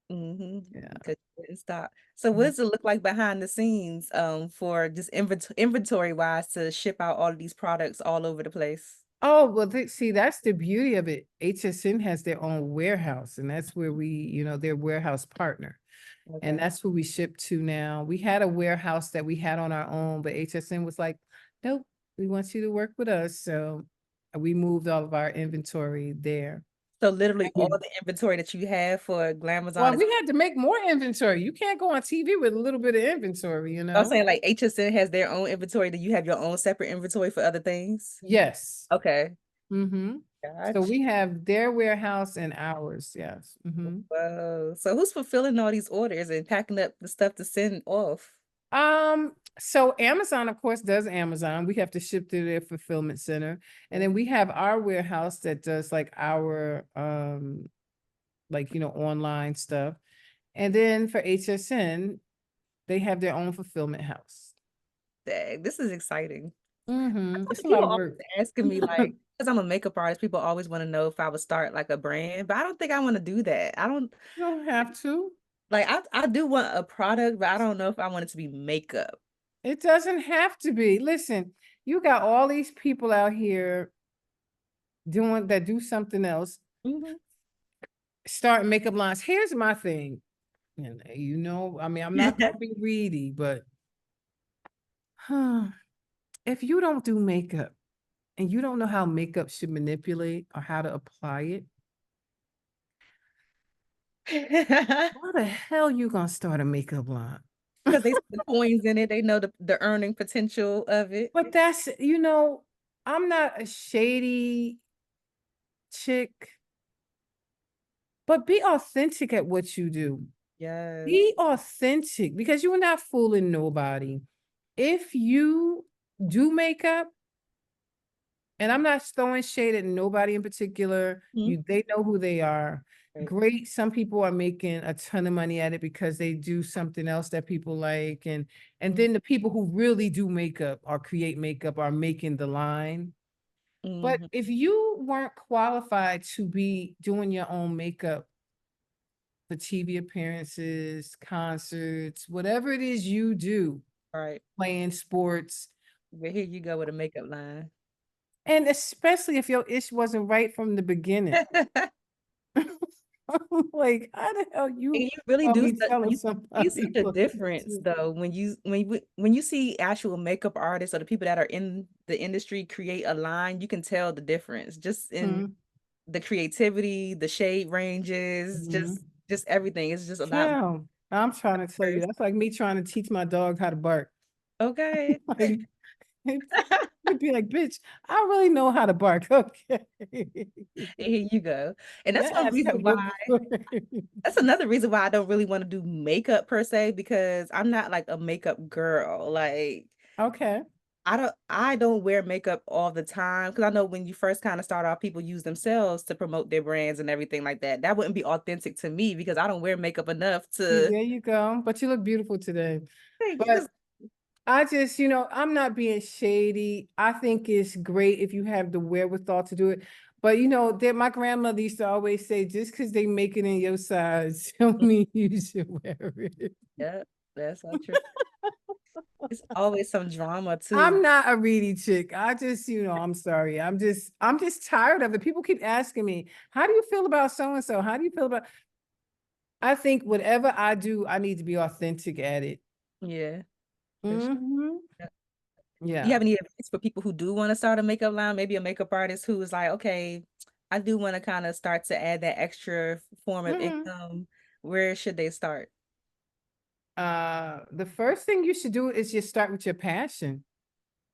Mm-hmm. Yeah. Because you didn't stop. So what does it look like behind the scenes for just inventory wise to ship out all of these products all over the place? Oh, well, see, that's the beauty of it. HSN has their own warehouse, and that's where their warehouse partner. And Okay. that's who we ship to now. We had a warehouse that we had on our own, but HSN was like, nope, we want you to work with us. So we moved all of our inventory there. So literally And all the inventory that you have for well, Glamazon is we had to make more inventory. You can't go on TV with a little bit of inventory, I'm saying like HSN has their own inventory. Do you have your own separate inventory for other things? Yes. Okay. Mm-hmm. So Gotcha. we have their warehouse and ours. Yes. Mm-hmm. Whoa. So who's fulfilling all these orders and packing up the stuff to send off? So Amazon, of course, does Amazon. We have to ship through their fulfillment center. And then we have our warehouse that does like our online stuff. And then for HSN, they have their own fulfillment house. Dang, this is exciting. Mm-hmm. It's a lot People of always work. asking me You like, because I'm a makeup artist, people always want to know if I would start like a brand, but I don't think I want to do that. I don't don't have to. like I do want a product, but I don't know if I want it to be makeup. It doesn't have to be. Listen, you got all these people out here do something else, Mhm. start makeup lines. Here's my thing. And I mean, I'm not gonna be greedy, but if you don't do makeup and you don't know how makeup should manipulate or how to apply it, how the hell you gonna start a makeup line? Because they see the coins in it, they know the earning potential of it. But I'm not a shady chick, but be authentic at what you do. Yes. Be authentic because you're not fooling nobody. If you do makeup, and I'm not throwing shade at nobody in particular. Mhm. They know who they are. Right. Great. Some people are making a ton of money at it because they do something else that people like. And then the people who really do makeup or create makeup are making the line. But Mhm. if you weren't qualified to be doing your own makeup for TV appearances, concerts, whatever it is you do, Right. playing sports, But here you go with a makeup line. and especially if your ish wasn't right from the beginning. Like, how the hell And you you really gonna do be telling you see somebody such a what to difference do? though when you see actual makeup artists or the people that are in the industry create a line, you can tell the difference just in Mhm. the creativity, the shade ranges, Mhm. just everything. It's just a lot more. Child, I'm trying to tell you, that's like me trying to teach my dog how to bark. Okay. Like, it'd be like, bitch, I really know how to bark. Okay. Here you go. And that's That one ass reason gotta go why before. that's another reason why I don't really want to do makeup per se, because I'm not like a makeup girl. Like Okay. I don't wear makeup all the time, because I know when you first kind of start off, people use themselves to promote their brands and everything like that. That wouldn't be authentic to me because I don't wear makeup enough See, to there you go. But you look beautiful today. thank you. But I just, I'm not being shady. I think it's great if you have the wherewithal to do it. But that my grandmother used to always say, just because they make it in your size, don't mean you should wear it. Yeah, that's not true. It's always some drama I'm too. not a reedy chick. I just, I'm sorry. I'm just tired of it. People keep asking me, how do you feel about so and so? How do you feel about I think whatever I do, I need to be authentic at it. Yeah. For sure. Hmm. Yeah. Do you Yeah. have any advice for people who do want to start a makeup line? Maybe a makeup artist who is like, okay, I do want to kind of start to add that extra form of Hmm. income. Where should they start? The first thing you should do is just start with your passion.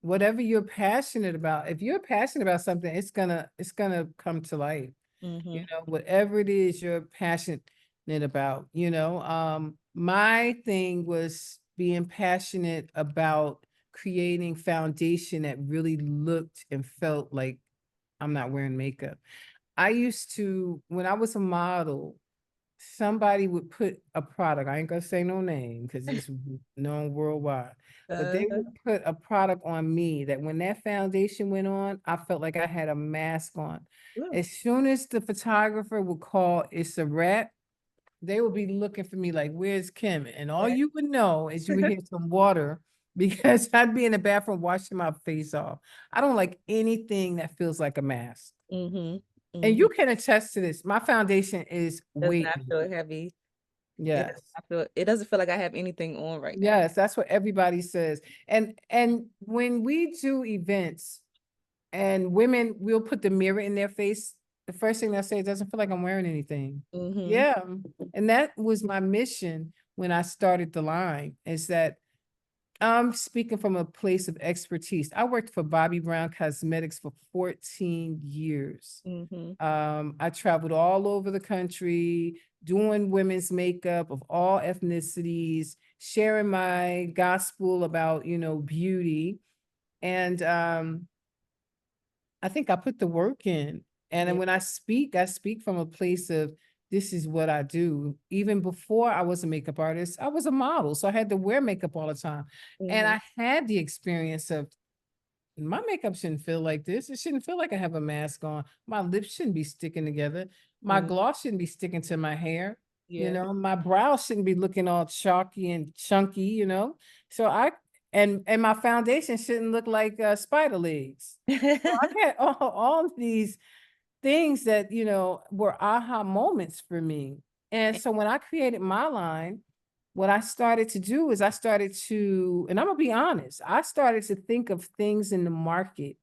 Whatever you're passionate about. If you're passionate about something, it's gonna come to life. Mm-hmm. Whatever it is you're passionate about. My thing was being passionate about creating foundation that really looked and felt like I'm not wearing makeup. I used to, when I was a model, somebody would put a product, I ain't gonna say no name because it's known worldwide, but they Uh, would put a product on me that when that foundation went on, I felt like I had a mask on. ooh, As soon as the photographer would call, it's a wrap, they would be looking for me like, where's Kim? And all yeah. you would know is you would hear some water because I'd be in the bathroom washing my face off. I don't like anything that feels like a mask. Mm-hmm. And Mm-hmm. you can attest to this. My foundation is Does weight. not feel heavy. It does Yes. not feel, it doesn't feel like I have anything on right now. Yes, that's what everybody says. And when we do events and women will put the mirror in their face, the first thing they'll say, it doesn't feel like I'm wearing anything. Mm-hmm. Yeah. And that was my mission when I started the line, is that I'm speaking from a place of expertise. I worked for Bobbi Brown Cosmetics for 14 years. Mm-hmm. I traveled all over the country doing women's makeup of all ethnicities, sharing my gospel about, beauty. And I think I put the work in. And then Yeah. when I speak from a place of this is what I do. Even before I was a makeup artist, I was a model. So I had to wear makeup all the time. And Mm-hmm. I had the experience of my makeup shouldn't feel like this. It shouldn't feel like I have a mask on. My lips shouldn't be sticking together. My Mm-hmm. gloss shouldn't be sticking to my hair. Yeah. My brow shouldn't be looking all chalky and chunky. So and my foundation shouldn't look like spider legs. So I had all of these things that, were aha moments for me. And so when I created my line, what I started to do is and I'm gonna be honest, I started to think of things in the market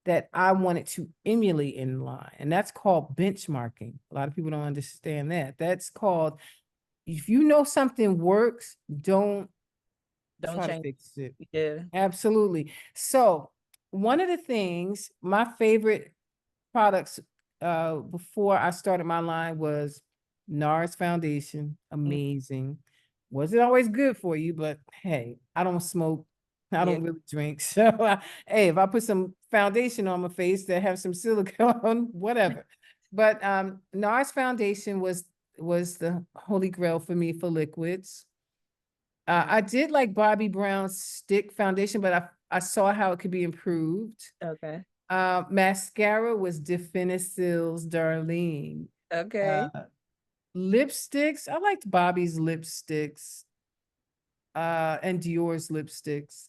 that I wanted to emulate in line. And that's called benchmarking. A lot of people don't understand that. That's called, if you know something works, don't Don't try to change. fix it. Yeah. Absolutely. So one of the things, my favorite products before I started my line was NARS foundation. Mm, Amazing. Wasn't always good for you, but hey, I don't smoke. I yeah. don't really drink. So hey, if I put some foundation on my face that have some silicone, whatever. But NARS foundation was the holy grail for me for liquids. Mm, I did like Bobbi Brown's stick foundation, but I saw how it could be improved. okay. Mascara was Definicil's Darlene. Uh, Okay. Lipsticks, I liked Bobby's lipsticks, and Dior's lipsticks.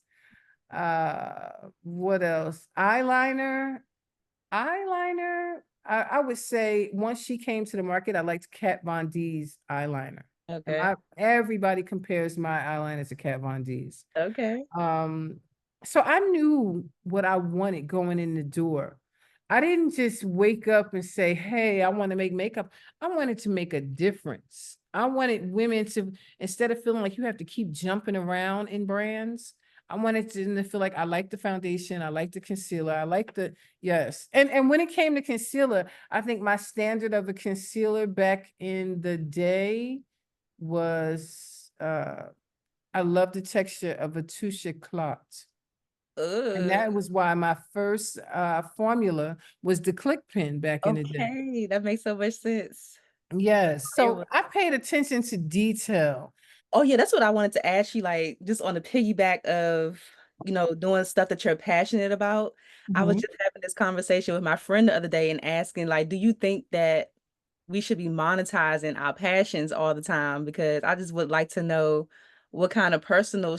What else? Eyeliner. I would say once she came to the market, I liked Kat Von D's eyeliner. And Okay. everybody compares my eyeliner to Kat Von D's. Okay. Um, so I knew what I wanted going in the door. I didn't just wake up and say, hey, I want to make makeup. I wanted to make a difference. I wanted women to, instead of feeling like you have to keep jumping around in brands, I wanted them to feel like I like the foundation, I like the concealer, I like the, yes. And when it came to concealer, I think my standard of a concealer back in the day was, I love the texture of a touche éclat. And Ugh. that was why my first formula was the click pen back in the day. Okay, that makes so much sense. Yes. It So was- I paid attention to detail. Oh yeah, that's what I wanted to ask you, like just on the piggyback of, doing stuff that you're passionate about. I was Mhm. just having this conversation with my friend the other day and asking, like, do you think that we should be monetizing our passions all the time? Because I just would like to know what kind of personal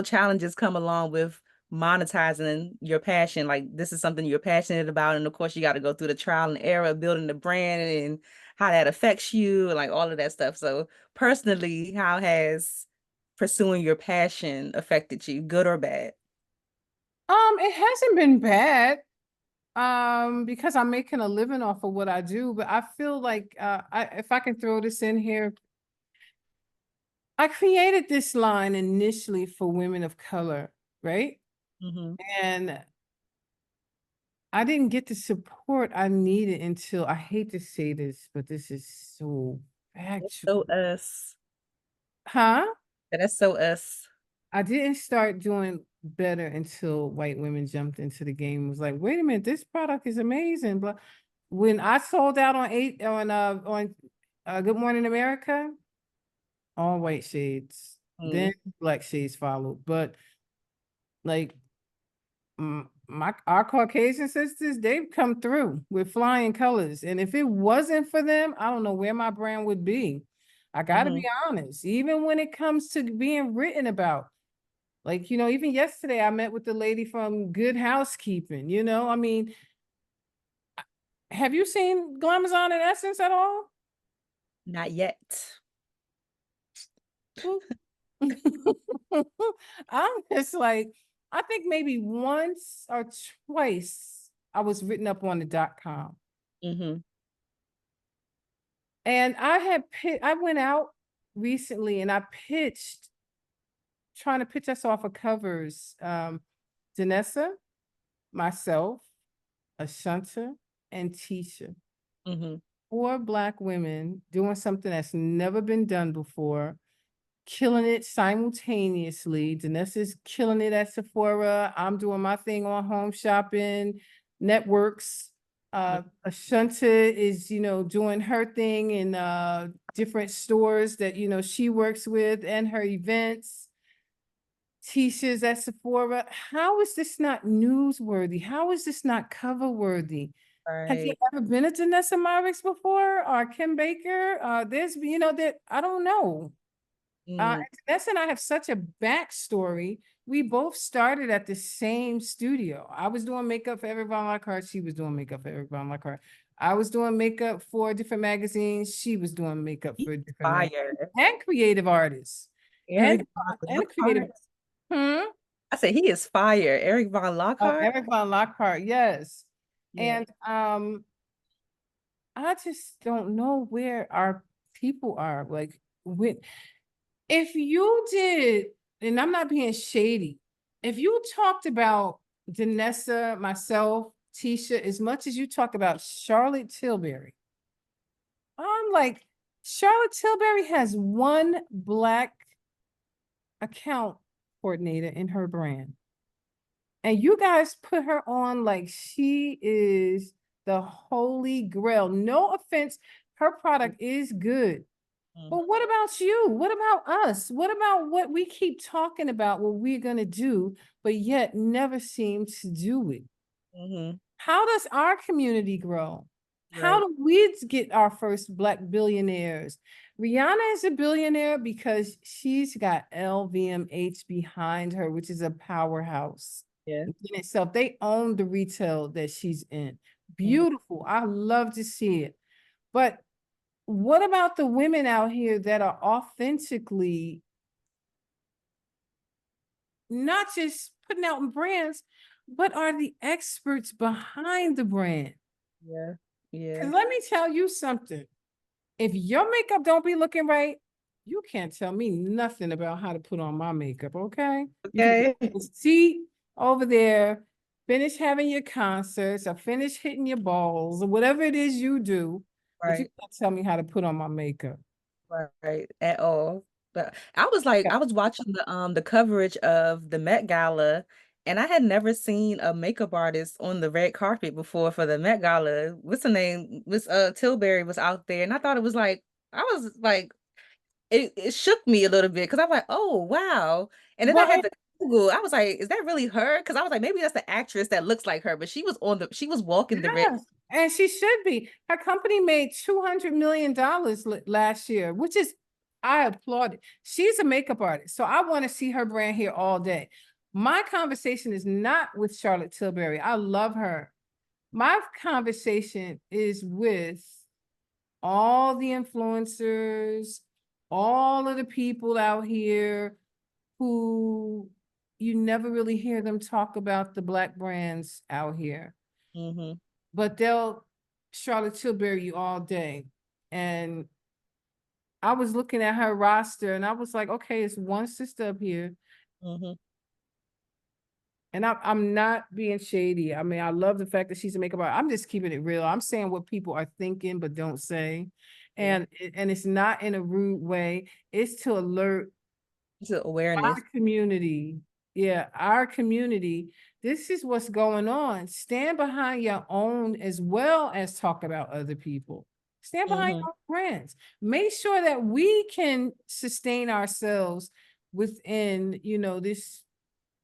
challenges come along with monetizing your passion. Like this is something you're passionate about, and of course you got to go through the trial and error of building the brand and how that affects you and like all of that stuff. So personally, how has pursuing your passion affected you, good or bad? It hasn't been bad. Because I'm making a living off of what I do, but I feel like if I can throw this in here, I created this line initially for women of color, right? Mm-hmm. And I didn't get the support I needed until, I hate to say this, but this is so That's so factual. us. Huh? That's so us. I didn't start doing better until white women jumped into the game. It was like, wait a minute, this product is amazing. But when I sold out on Good Morning America, all white shades, Mm-hmm. then black shades followed. But like my our Caucasian sisters, they've come through with flying colors. And if it wasn't for them, I don't know where my brand would be. I gotta Mm-hmm. be honest, even when it comes to being written about. Like, even yesterday I met with the lady from Good Housekeeping, I mean, have you seen Glamazon and Essence at all? Not yet. I'm just like, I think maybe once or twice I was written up on the .com. Mm-hmm. And I went out recently and I trying to pitch us off of covers. Danessa, myself, Ashanta, and Tisha. Mm-hmm. 4 Black women doing something that's never been done before, killing it simultaneously. Danessa's killing it at Sephora. I'm doing my thing on Home Shopping Networks. Ashanta is, doing her thing in different stores that, she works with and her events. Tisha's at Sephora. How is this not newsworthy? How is this not cover worthy? Have you Right. ever been at Janessa Marix before or Kim Baker? There's, that I don't know. Mm-hmm. Janessa and I have such a backstory. We both started at the same studio. I was doing makeup for Eric Von Lockhart. She was doing makeup for Eric Von Lockhart. I was doing makeup for different magazines. She was doing makeup for different magazines. Fire. And creative artists. And Eric Von and creative. Lockhart. Hmm? I said he is fire. Eric Von Oh, Lockhart. Eric Von Lockhart, yes. Yeah. And I just don't know where our people are. Like, if you did, and I'm not being shady, if you talked about Danessa, myself, Tisha, as much as you talk about Charlotte Tilbury, I'm like, Charlotte Tilbury has one Black account coordinator in her brand. And you guys put her on like she is the holy grail. No offense, her product is good. Mm-hmm. But what about you? What about us? What about what we keep talking about, what we're going to do, but yet never seem to do it? Mm-hmm. How does our community grow? How Right. do we get our first Black billionaires? Rihanna is a billionaire because she's got LVMH behind her, which is a powerhouse Yeah. in itself. They own the retail that she's in. Mm-hmm. Beautiful. I love to see it. But what about the women out here that are authentically not just putting out in brands, but are the experts behind the brand. Yeah. Yeah. And let me tell you something. If your makeup don't be looking right, you can't tell me nothing about how to put on my makeup, okay? You can Okay. see over there, finish having your concerts or finish hitting your balls or whatever it is you do, but you Right. can't tell me how to put on my makeup. Right. At all. But I was like, I was watching the coverage of the Met Gala, and I had never seen a makeup artist on the red carpet before for the Met Gala. What's the name? Miss Tilbury was out there, and I thought it was like I was like it shook me a little bit because I'm like, oh wow. And then I Well, had to Google. I was like, is that really her? Because I was like, maybe that's the actress that looks like her, but she was walking the red. yes, and she should be. Her company made $200 million last year, which is, I applaud it. She's a makeup artist, so I want to see her brand here all day. My conversation is not with Charlotte Tilbury. I love her. My conversation is with all the influencers, all of the people out here who you never really hear them talk about the Black brands out here. Mm-hmm. But they'll Charlotte Tilbury you all day. And I was looking at her roster and I was like, okay, it's one sister up here. Mm-hmm. And I'm not being shady. I mean, I love the fact that she's a makeup artist. I'm just keeping it real. I'm saying what people are thinking but don't say. Yeah. And it's not in a rude way. It's to alert It's an our awareness. community. Yeah, our community. This is what's going on. Stand behind your own as well as talk about other people. Stand behind Mm-hmm. your friends. Make sure that we can sustain ourselves within, this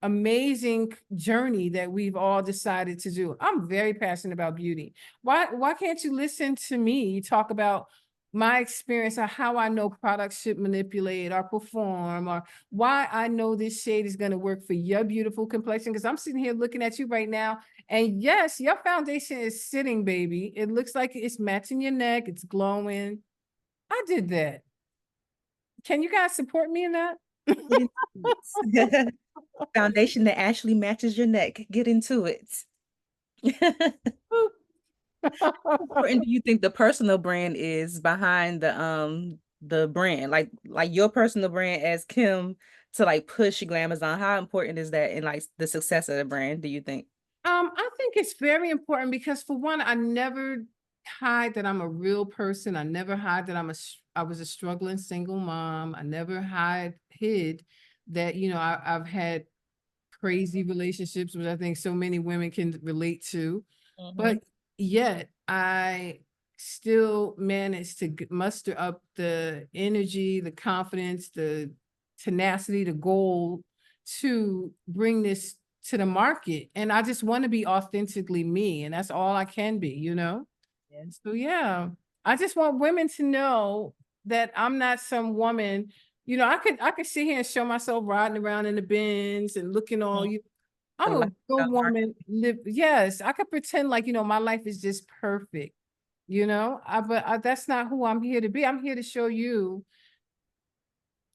amazing journey that we've all decided to do. I'm very passionate about beauty. Why can't you listen to me talk about my experience or how I know products should manipulate or perform, or why I know this shade is going to work for your beautiful complexion? Because I'm sitting here looking at you right now, and yes, your foundation is sitting, baby. It looks like it's matching your neck, it's glowing. I did that. Can you guys support me in that? Get into it. Foundation that actually matches your neck. Get into it. How important do you think the personal brand is behind the brand? Like your personal brand as Kim to like push Glamazon. How important is that in like the success of the brand, do you think? I think it's very important because for one, I never hide that I'm a real person. I never hide that I was a struggling single mom. I never hid that, I've had crazy relationships, which I think so many women can relate to. Mm-hmm. But yet I still managed to muster up the energy, the confidence, the tenacity, the goal to bring this to the market. And I just want to be authentically me. And that's all I can be, Yeah. So yeah, I just want women to know that I'm not some woman. I could sit here and show myself riding around in the Benz and looking all Mhm. you. The I'm a real lifestyle woman. Yes, I could pretend like my life is just perfect. That's not who I'm here to be. I'm here to show you.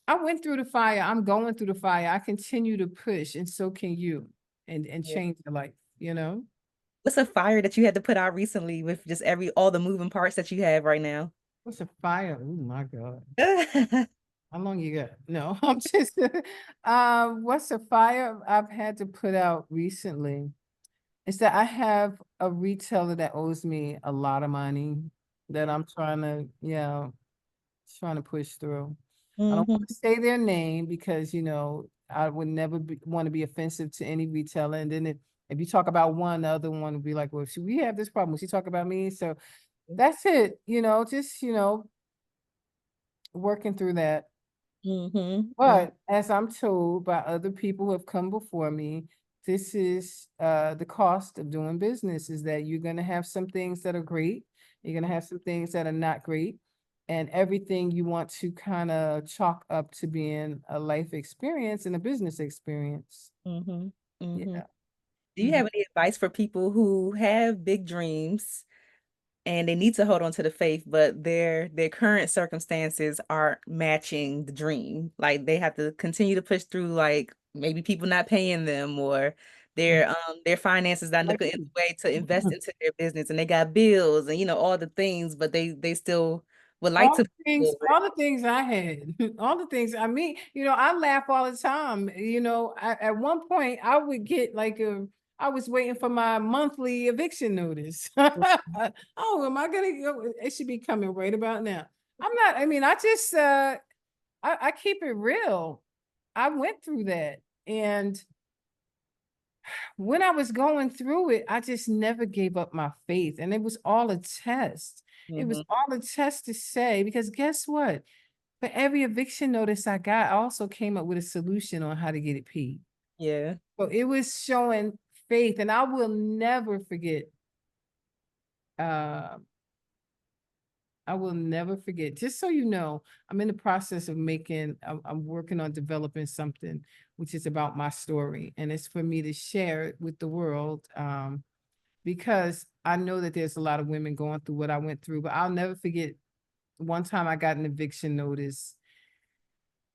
I went through the fire. I'm going through the fire. I continue to push, and so can you, and market. change your life. What's a fire that you had to put out recently with just all the moving parts that you have right now? What's a fire? Oh my God. How long you got? No, I'm just what's a fire I've had to put out recently is that I have a retailer that owes me a lot of money that Yeah. I'm trying to push through. I don't want Mm-hmm. to say their name because I would never want to be offensive to any retailer. And then if you talk about one, the other one would be like, well, should we have this problem? Will she talk about me? So that's it, just working through that. Mm-hmm. But as I'm told by other people who have come before me, this is the cost of doing business, is that you're going to have some things that are great. You're going to have some things that are not great. And everything you want to kind of chalk up to being a life experience and a business experience. Mm-hmm. Mm-hmm. Yeah. Do you Mhm. have any advice for people who have big dreams and they need to hold on to the faith, but their current circumstances aren't matching the dream? Like they have to continue to push through, like maybe people not paying them or their finances not looking in the way to invest into their business, and they got bills and all the things, but they still would like all to the things, all the things I had, all the things. I mean, I laugh all the time. At one point I would get like I was waiting for my monthly eviction notice. Oh, am I gonna go? It should be coming right about now. I'm not. I mean, I just I keep it real. I went through that, and when I was going through it, I just never gave up my faith, and it was all a test. It was all a test to say, because guess what? For every eviction notice I got, I also came up with a solution on how to get it paid. Yeah. So it was showing faith, and I will never forget. Uh, I will never forget. Just so you know, I'm in the process of I'm working on developing something which is about my story, and it's for me to share it with the world. Because I know that there's a lot of women going through what I went through, but I'll never forget one time I got an eviction notice,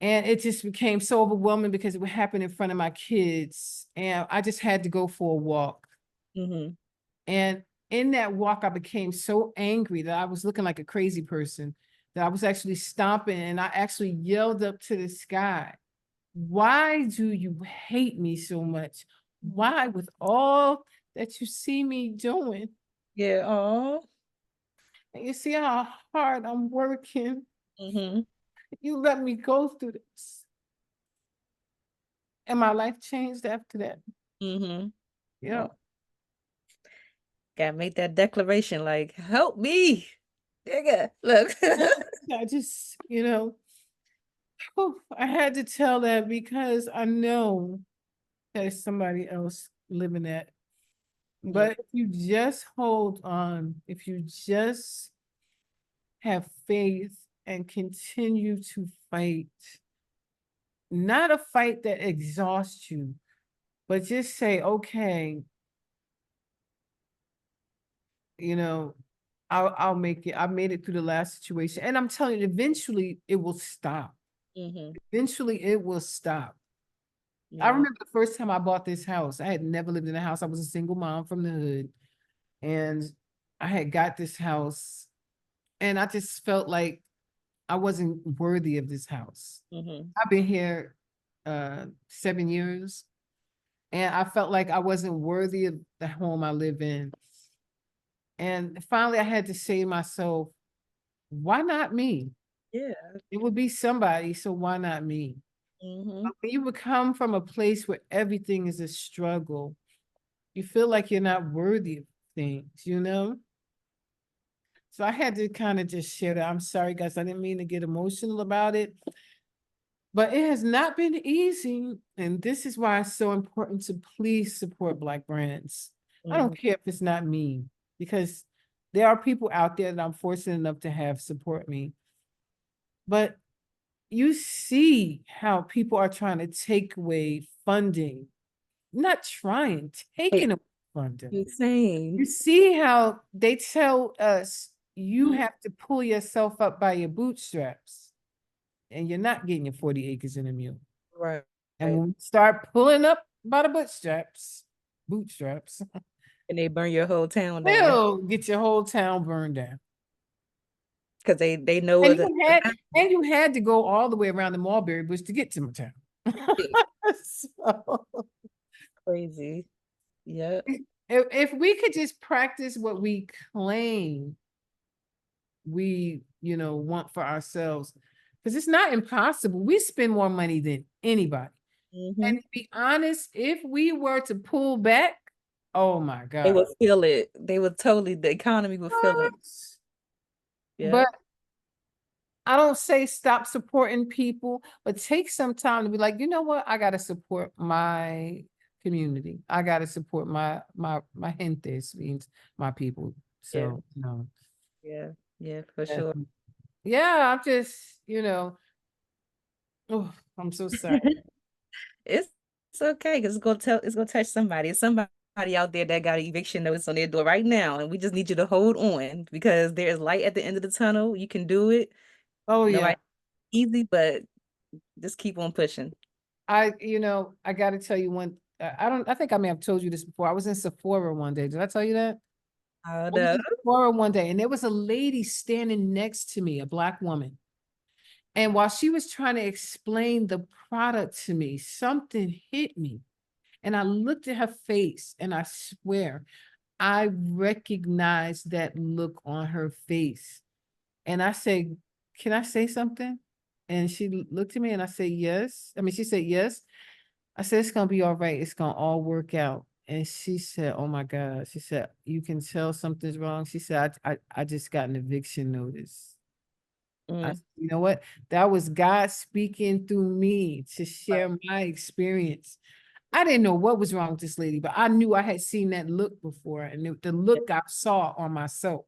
and it just became so overwhelming because it would happen in front of my kids, and I just had to go for a walk. And in that walk, I became so angry that I was looking like a crazy person, that I was actually stomping, and I actually yelled up to the sky, "Why do you hate me so much? Why, with all that you see me doing? Yeah. Oh. And you see how hard I'm working. You let me go through this." And my life changed after that. Yeah. Gotta make that declaration, like, help me. Nigga, look. I just, I had to tell that because I know there's somebody else living that. But if you just hold on, if you just have faith and continue to fight, not a fight that exhausts you, but just say, okay, I'll make it. I made it through the last situation. And I'm telling you, eventually it will stop. Eventually it will stop. I remember the first time I bought this house. I had never lived in a house. I was a single mom from the hood. And I had got this house, and I just felt like I wasn't worthy of this house. I've been here 7 years, and I felt like I wasn't worthy of the home I live in. And finally I had to say to myself, why not me? Yeah. It would be somebody, so why not me? But when you would come from a place where everything is a struggle, you feel like you're not worthy of things. So I had to kind of just share that. I'm sorry, guys. I didn't mean to get emotional about it, but it has not been easy. And this is why it's so important to please support Black brands. I don't care if it's not me, because there are people out there that I'm fortunate enough to have support me. But you see how people are trying to take away funding, not trying, taking away funding. Insane. You see how they tell us you have to pull yourself up by your bootstraps, and you're not getting your 40 acres and a mule. Right. And when we start pulling up by the bootstraps, And they burn your whole town down. they'll get your whole town burned down. Because they know And what you had to go all the way around the mulberry bush to get to my town. So, crazy. Yeah. if we could just practice what we claim we want for ourselves, because it's not impossible. We spend more money than anybody. And to be honest, if we were to pull back, oh my God, They would feel it. They would totally, the economy would feel it. Yeah. But I don't say stop supporting people, but take some time to be like, you know what? I got to support my community. I got to support my gentes, means my people. So, Yeah. Yeah, for sure. Yeah, I'm just, oh, I'm so sorry. It's okay, because it's gonna touch somebody. It's somebody out there that got an eviction notice on their door right now, and we just need you to hold on, because there is light at the end of the tunnel. You can do it. Oh yeah. Easy, but just keep on pushing. I got to tell you I think I may have told you this before. I was in Sephora one day. Did I tell you that? Oh, I was no. in Sephora one day, and there was a lady standing next to me, a Black woman. And while she was trying to explain the product to me, something hit me. And I looked at her face, and I swear, I recognized that look on her face. And I said, "Can I say something?" And she looked at me, and I said, "Yes." I mean, she said, "Yes." I said, "It's gonna be all right. It's gonna all work out." And she said, "Oh my God." She said, "You can tell something's wrong." She said, I just got an eviction notice." I Mm. said, "You know what? That was God speaking through me to share my experience." I didn't know what was wrong with this lady, but I knew I had seen that look before, and the look I saw on myself,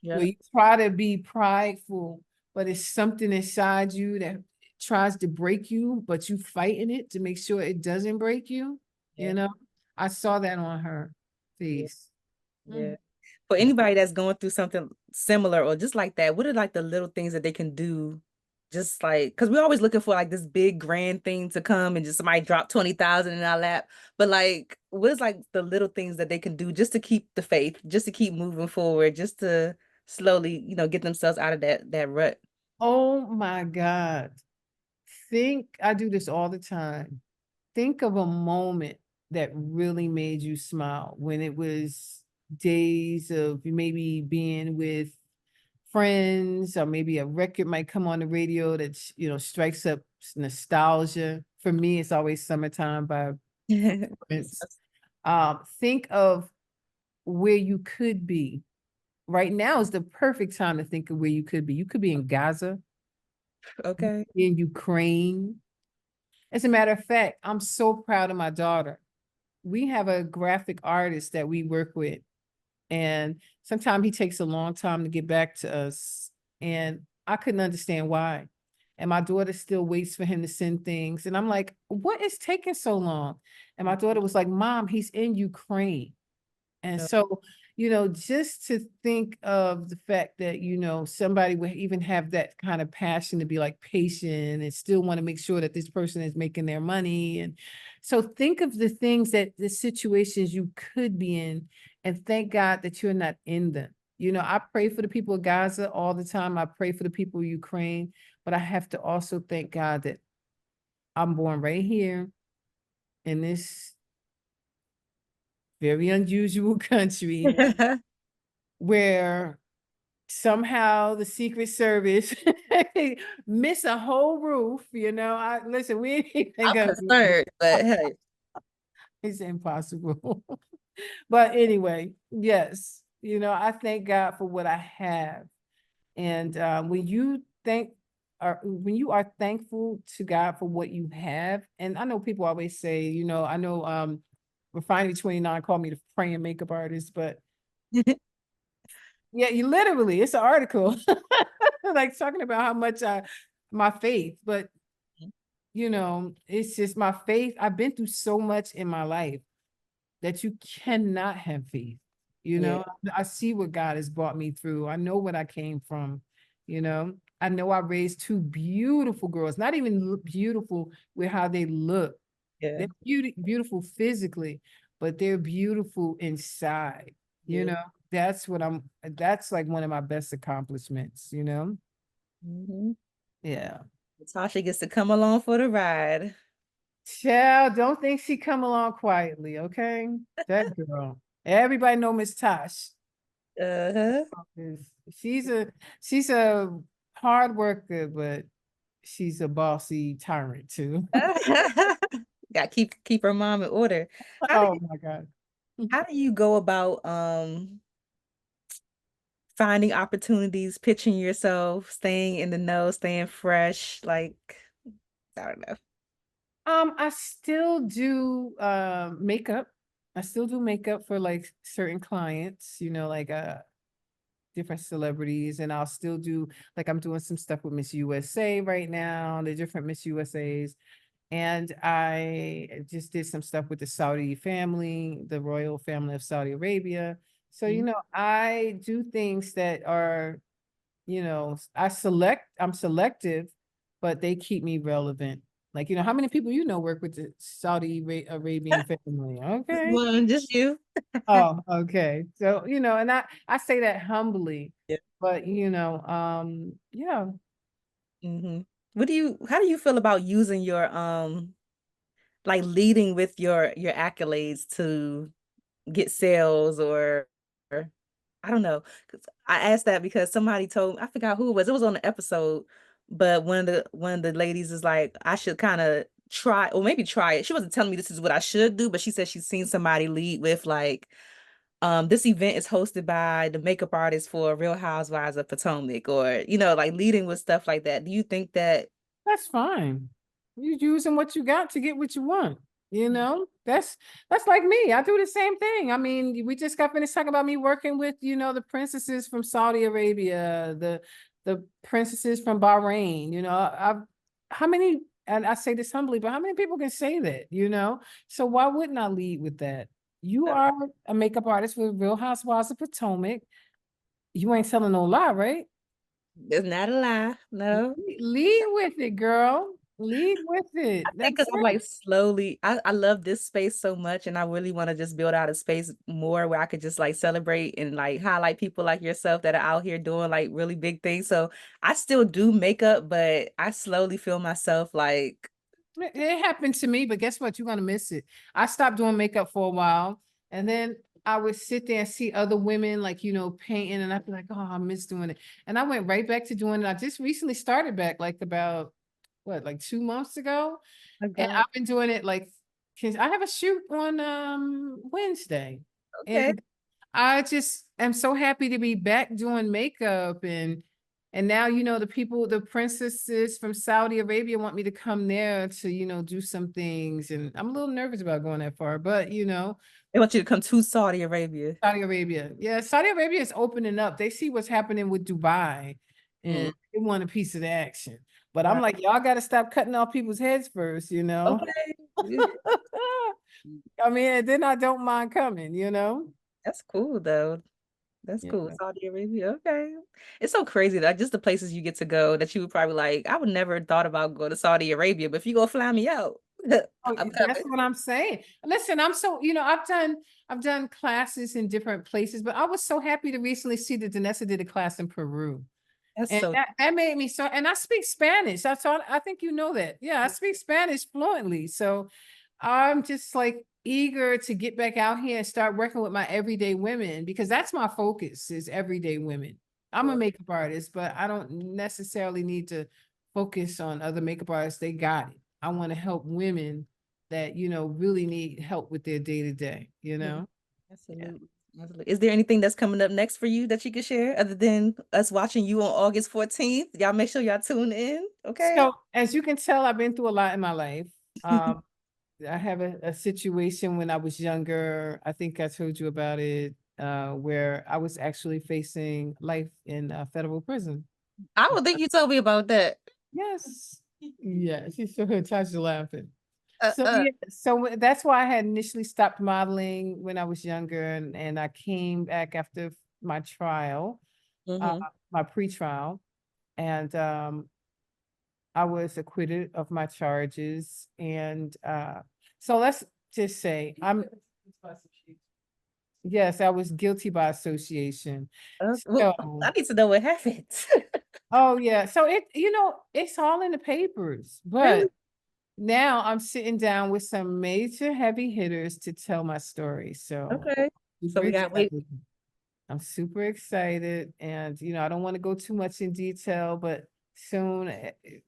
where Yeah. you try to be prideful, but it's something inside you that tries to break you, but you fighting it to make sure it doesn't break you. Yeah. You know, I saw that on her Yeah. face. Yeah. Mhm. For Yeah. anybody that's going through something similar or just like that, what are like the little things that they can do? Just like, because we're always looking for like this big grand thing to come and just somebody drop 20,000 in our lap. But like, what is like the little things that they can do just to keep the faith, just to keep moving forward, just to slowly, get themselves out of that rut? Oh my God. I do this all the time. Think of a moment that really made you smile when it was days of maybe being with friends, or maybe a record might come on the radio that strikes up nostalgia. For me, it's always "Summertime" by Prince. Think of where you could be. Right now is the perfect time to think of where you could be. You could be in Gaza, Okay. in Ukraine. As a matter of fact, I'm so proud of my daughter. We have a graphic artist that we work with, and sometimes he takes a long time to get back to us. And I couldn't understand why. And my daughter still waits for him to send things. And I'm like, "What is taking so long?" And my daughter was like, "Mom, he's in Ukraine." And so, just to think of the fact that, somebody would even have that kind of passion to be like patient and still want to make sure that this person is making their money. And so think of the situations you could be in, and thank God that you're not in them. I pray for the people of Gaza all the time. I pray for the people of Ukraine, but I have to also thank God that I'm born right here in this very unusual country where somehow the Secret Service miss a whole roof. I listen, we ain't even I'm gonna concerned, but hey. it's impossible. But anyway, yes, I thank God for what I have. And when you are thankful to God for what you have, and I know people always say, I know Refinery 29 called me the praying makeup artist, but yeah, you literally, it's an article like talking about how much my faith, but it's just my faith. I've been through so much in my life that you cannot have faith. Yeah. I see what God has brought me through. I know what I came from. I know I raised two beautiful girls, not even beautiful with how they look. Yeah. They're beautiful physically, but they're beautiful inside. You Yeah. know, that's like one of my best accomplishments. Mm-hmm. Yeah. Tasha gets to come along for the ride. Child, don't think she come along quietly, okay? That girl. Everybody know Miss Tosh. Uh-huh. She's a she's a hard worker, but she's a bossy tyrant too. Got to keep her mom in order. How do Oh you my God. how do you go about finding opportunities, pitching yourself, staying in the know, staying fresh? Like, I don't know. I still do makeup. I still do makeup for like certain clients, like different celebrities, and I'll still do like I'm doing some stuff with Miss USA right now, the different Miss USAs. And I just did some stuff with the Saudi family, the royal family of Saudi Arabia. So, Mhm. I do things that are, I'm selective, but they keep me relevant. Like, how many people work with the Saudi Arabian family? Just Okay. one, just you. Oh, okay. So, and I say that humbly, Yeah. but yeah. hmm How do you feel about using your like leading with your accolades to get sales or I don't know. 'Cause I asked that because somebody told I forgot who it was. It was on the episode, but one of the ladies is like, I should kind of try or maybe try it. She wasn't telling me this is what I should do, but she said she's seen somebody lead with like, this event is hosted by the makeup artist for Real Housewives of Potomac, or like leading with stuff like that. Do you think that That's fine. You're using what you got to get what you want. That's like me. I do the same thing. I mean, we just got finished talking about me working with, the princesses from Saudi Arabia, the princesses from Bahrain. How many, and I say this humbly, but how many people can say that? So why wouldn't I lead with that? You are a makeup artist with Real Housewives of Potomac. You ain't telling no lie, right? it's not a lie? No. Lead with it, girl. Lead with it. I think That's because I'm it. like slowly, I love this space so much, and I really want to just build out a space more where I could just like celebrate and like highlight people like yourself that are out here doing like really big things. So I still do makeup, but I slowly feel myself like, It happened to me, but guess what? You're gonna miss it. I stopped doing makeup for a while, and then I would sit there and see other women like painting, and I'd be like, "Oh, I miss doing it." And I went right back to doing it. I just recently started back, like about like 2 months ago, oh and God, I've been doing it like 'cause I have a shoot on Wednesday, okay. and I just am so happy to be back doing makeup and now the princesses from Saudi Arabia want me to come there to do some things, and I'm a little nervous about going that far, but They want you to come to Saudi Arabia. Saudi Arabia, yeah, Saudi Arabia is opening up. They see what's happening with Dubai, Mm, and they want a piece of the action. But I'm right. like, y'all got to stop cutting off people's heads first. Okay. Yeah. I mean, then I don't mind coming. That's cool though. That's Yeah. cool. Saudi Arabia. Okay. It's so crazy that just the places you get to go that you would probably like, I would never thought about going to Saudi Arabia, but if you go fly me out, Oh, I'm that's coming. what I'm saying. Listen, I'm so, I've done classes in different places, but I was so happy to recently see that Danessa did a class in Peru. That's And so that made me so, and I speak Spanish. That's all, I think you know that. Yeah, I speak Spanish fluently. So I'm just like eager to get back out here and start working with my everyday women because that's my focus is everyday women. I'm a cool. makeup artist, but I don't necessarily need to focus on other makeup artists. They got it. I want to help women that, really need help with their day to day. Yeah. Absolutely. Absolutely. Is there anything that's coming up next for you that you could share other than us watching you on August 14th? Y'all make sure y'all tune in. Okay. So as you can tell, I've been through a lot in my life. Um, I have a situation when I was younger. I think I told you about it, where I was actually facing life in federal prison. I don't think you told me about that. Yes. Yes, you sure Tasha laughing. Uh, So uh, yeah, so that's why I had initially stopped modeling when I was younger, and I came back after my trial, uh, mhm. my pre-trial, and I was acquitted of my charges. And so let's just say yes, I was guilty by association. Well, So, I need to know what happened. oh yeah, so it's all in the papers, Really? but now I'm sitting down with some major heavy hitters to tell my story. So Okay. So super we got wait. excited. I'm super excited, and I don't want to go too much in detail, but soon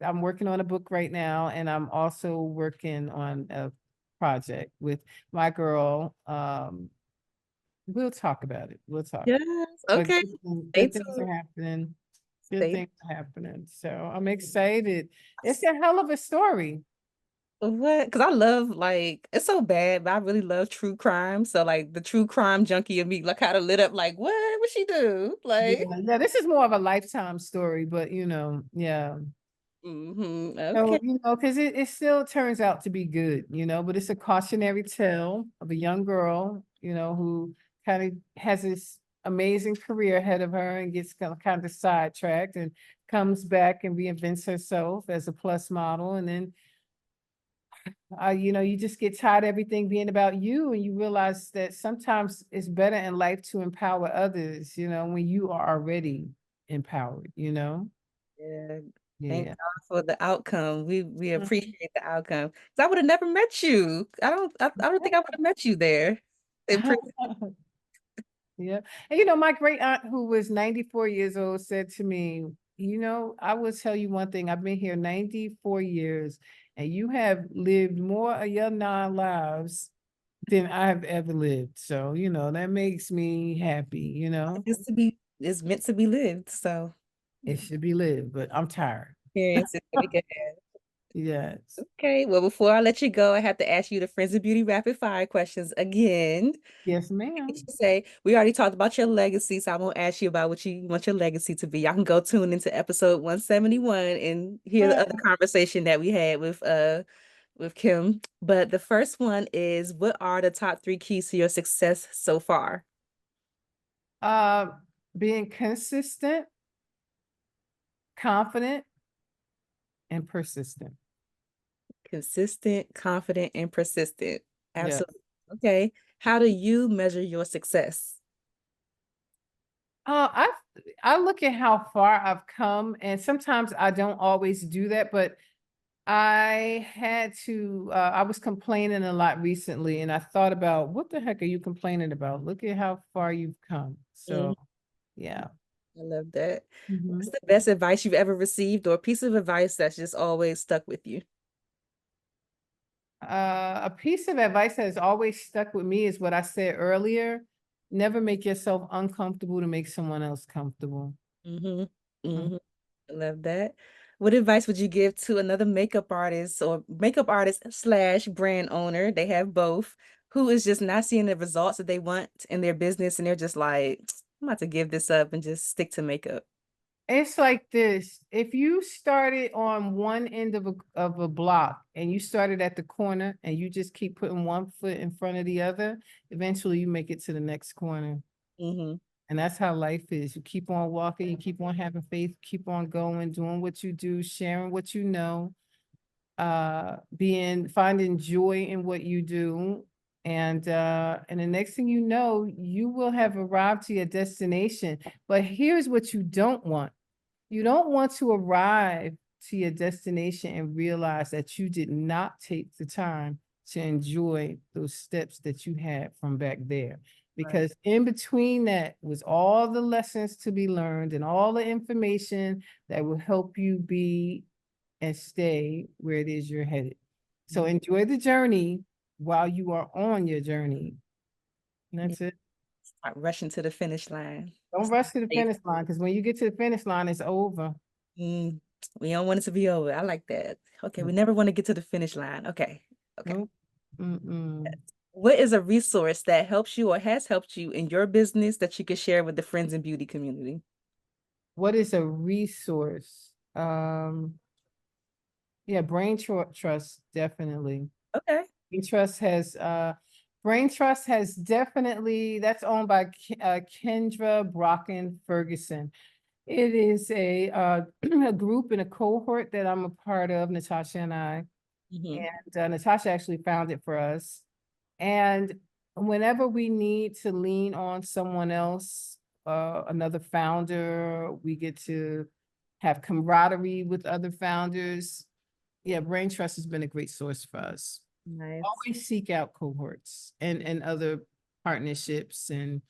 I'm working on a book right now, and I'm also working on a project with my girl. We'll talk about it. We'll talk. Yes. But Okay. Stay good things are tuned. happening. Good Stay things are happening. So I'm excited. It's a hell of a story. What? Because I love like it's so bad, but I really love true crime. So like the true crime junkie of me, like kind of lit up. Like what? What she do? Yeah, Like, yeah. This is more of a lifetime story, but yeah. okay. So, because it still turns out to be good, but it's a cautionary tale of a young girl, who kind of has this amazing career ahead of her and gets kind of sidetracked and comes back and reinvents herself as a plus model. And then You just get tired of everything being about you, and you realize that sometimes it's better in life to empower others, when you are already empowered, Yeah. Thank Yeah. God for the outcome. We Mhm. appreciate the outcome. 'Cause I would have never met you. I don't think I would have met you there in prison. Yeah. And my great aunt, who was 94 years old, said to me, I will tell you one thing. I've been here 94 years, and you have lived more of your lives than I've ever lived. So, that makes me happy. It's meant to be lived. So It should be lived, but I'm tired. experiences that we can have. Yes. Okay, well, before I let you go, I have to ask you the Friends of Beauty rapid fire questions again. Yes, You ma'am. should say, we already talked about your legacy, so I won't ask you about what you want your legacy to be. Y'all can go tune into episode 171 and hear the other conversation that we had with Kim. But the first one is, what are the top 3 keys to your success so far? Uh, Being consistent, confident, and persistent. Consistent, confident, and persistent. Yeah. Absolutely. Okay. How do you measure your success? I I look at how far I've come, and sometimes I don't always do that, but I was complaining a lot recently, and I thought about, what the heck are you complaining about? Look at how far you've come. Mm, So, yeah. I love that. What's Mhm. the best advice you've ever received or a piece of advice that's just always stuck with you? A piece of advice that has always stuck with me is what I said earlier. Never make yourself uncomfortable to make someone else comfortable. Mm-hmm. Mm. Mm-hmm. I love that. What advice would you give to another makeup artist or makeup artist slash brand owner? They have both, who is just not seeing the results that they want in their business, and they're just like, I'm about to give this up and just stick to makeup. It's like this. If you started on one end of a block, and you started at the corner, and you just keep putting one foot in front of the other, eventually you make it to the next corner. Mm-hmm. And that's how life is. You keep on walking, you keep on having faith, keep on going, doing what you do, sharing what you know, finding joy in what you do. And the next thing you know, you will have arrived to your destination. But here's what you don't want. You don't want to arrive to your destination and realize that you did not take the time to enjoy those steps that you had from back there. Right. Because in between that was all the lessons to be learned and all the information that will help you be and stay where it is you're headed. So Mhm. enjoy the journey while you are on your journey. And Yeah, that's it. start rushing to the finish line. Don't rush to the Safe. finish line, because when you get to the finish line, it's over. Mm, we don't want it to be over. I like that. Okay, we never want to get to the finish line. Okay. Okay. Nope. Mm-mm. What is a resource that helps you or has helped you in your business that you could share with the friends and beauty community? What is a resource? Yeah, Trust, definitely. Okay. Brain Trust has Brain Trust has definitely, that's owned by Kendra Brocken Ferguson. It is a group and a cohort that I'm a part of, Natasha and I. Mhm. And Natasha actually found it for us. And whenever we need to lean on someone else, another founder, we get to have camaraderie with other founders. Yeah, Brain Trust has been a great source for us. Nice. Always seek out cohorts and other partnerships and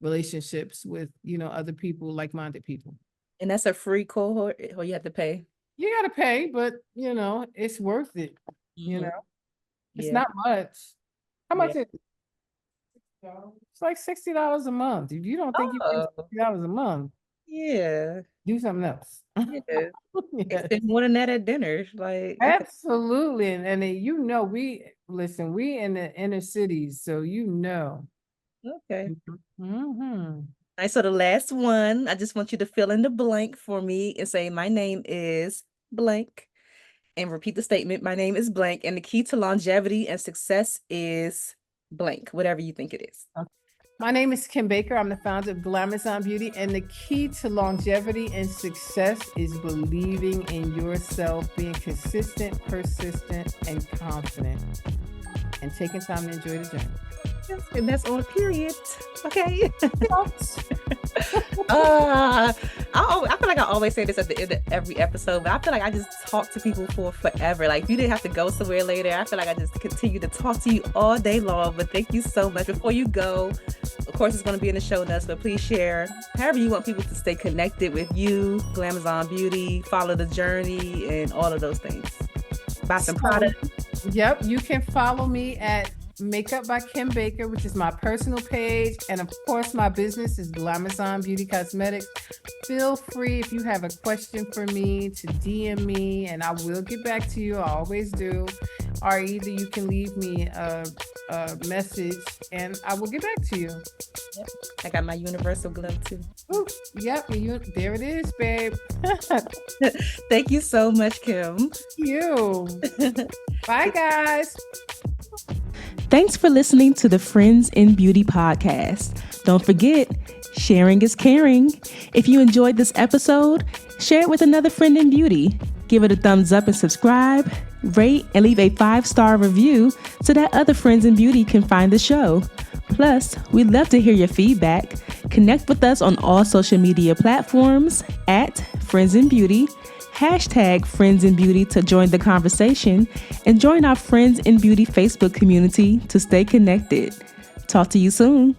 relationships with, other people, like-minded people. And that's a free cohort or you have to pay? You gotta pay, but it's worth it. You Mhm. know, it's Yeah. not much. How Yeah. much is it? It's like $60 a month. If you don't think you pay Oh, $60 a month, yeah. do something else. Yeah. They Yes, spend more than that at dinner. Like, okay. absolutely. And then, we in the inner cities, so Okay. Mhm. All right, so the last one, I just want you to fill in the blank for me and say, my name is blank. And repeat the statement, my name is blank. And the key to longevity and success is blank, whatever you think it is. My name is Kim Baker. I'm the founder of Glamazon Beauty, and the key to longevity and success is believing in yourself, being consistent, persistent, and confident, and taking time to enjoy the journey. And that's on period. Okay. I feel like I always say this at the end of every episode, but I feel like I just talk to people for forever. Like, if you didn't have to go somewhere later, I feel like I just continue to talk to you all day long. But thank you so much. Before you go, of course, it's going to be in the show notes, but please share however you want people to stay connected with you, Glamazon Beauty, follow the journey, and all of those things. Buy some products. Yep, you can follow me at Makeup by Kim Baker, which is my personal page, and of course my business is Glamazon Beauty Cosmetics. Feel free, if you have a question for me, to DM me and I will get back to you. I always do. Or either you can leave me a message and I will get back to you. Yep. I got my universal glow too. Ooh, yep, there it is, babe. Thank you so much, Kim. You. Bye, guys. Thanks for listening to the Friends in Beauty podcast. Don't forget, sharing is caring. If you enjoyed this episode, share it with another friend in beauty. Give it a thumbs up and subscribe, rate, and leave a 5-star review so that other friends in beauty can find the show. Plus, we'd love to hear your feedback. Connect with us on all social media platforms at Friends in Beauty. Hashtag Friends in Beauty to join the conversation, and join our Friends in Beauty Facebook community to stay connected. Talk to you soon.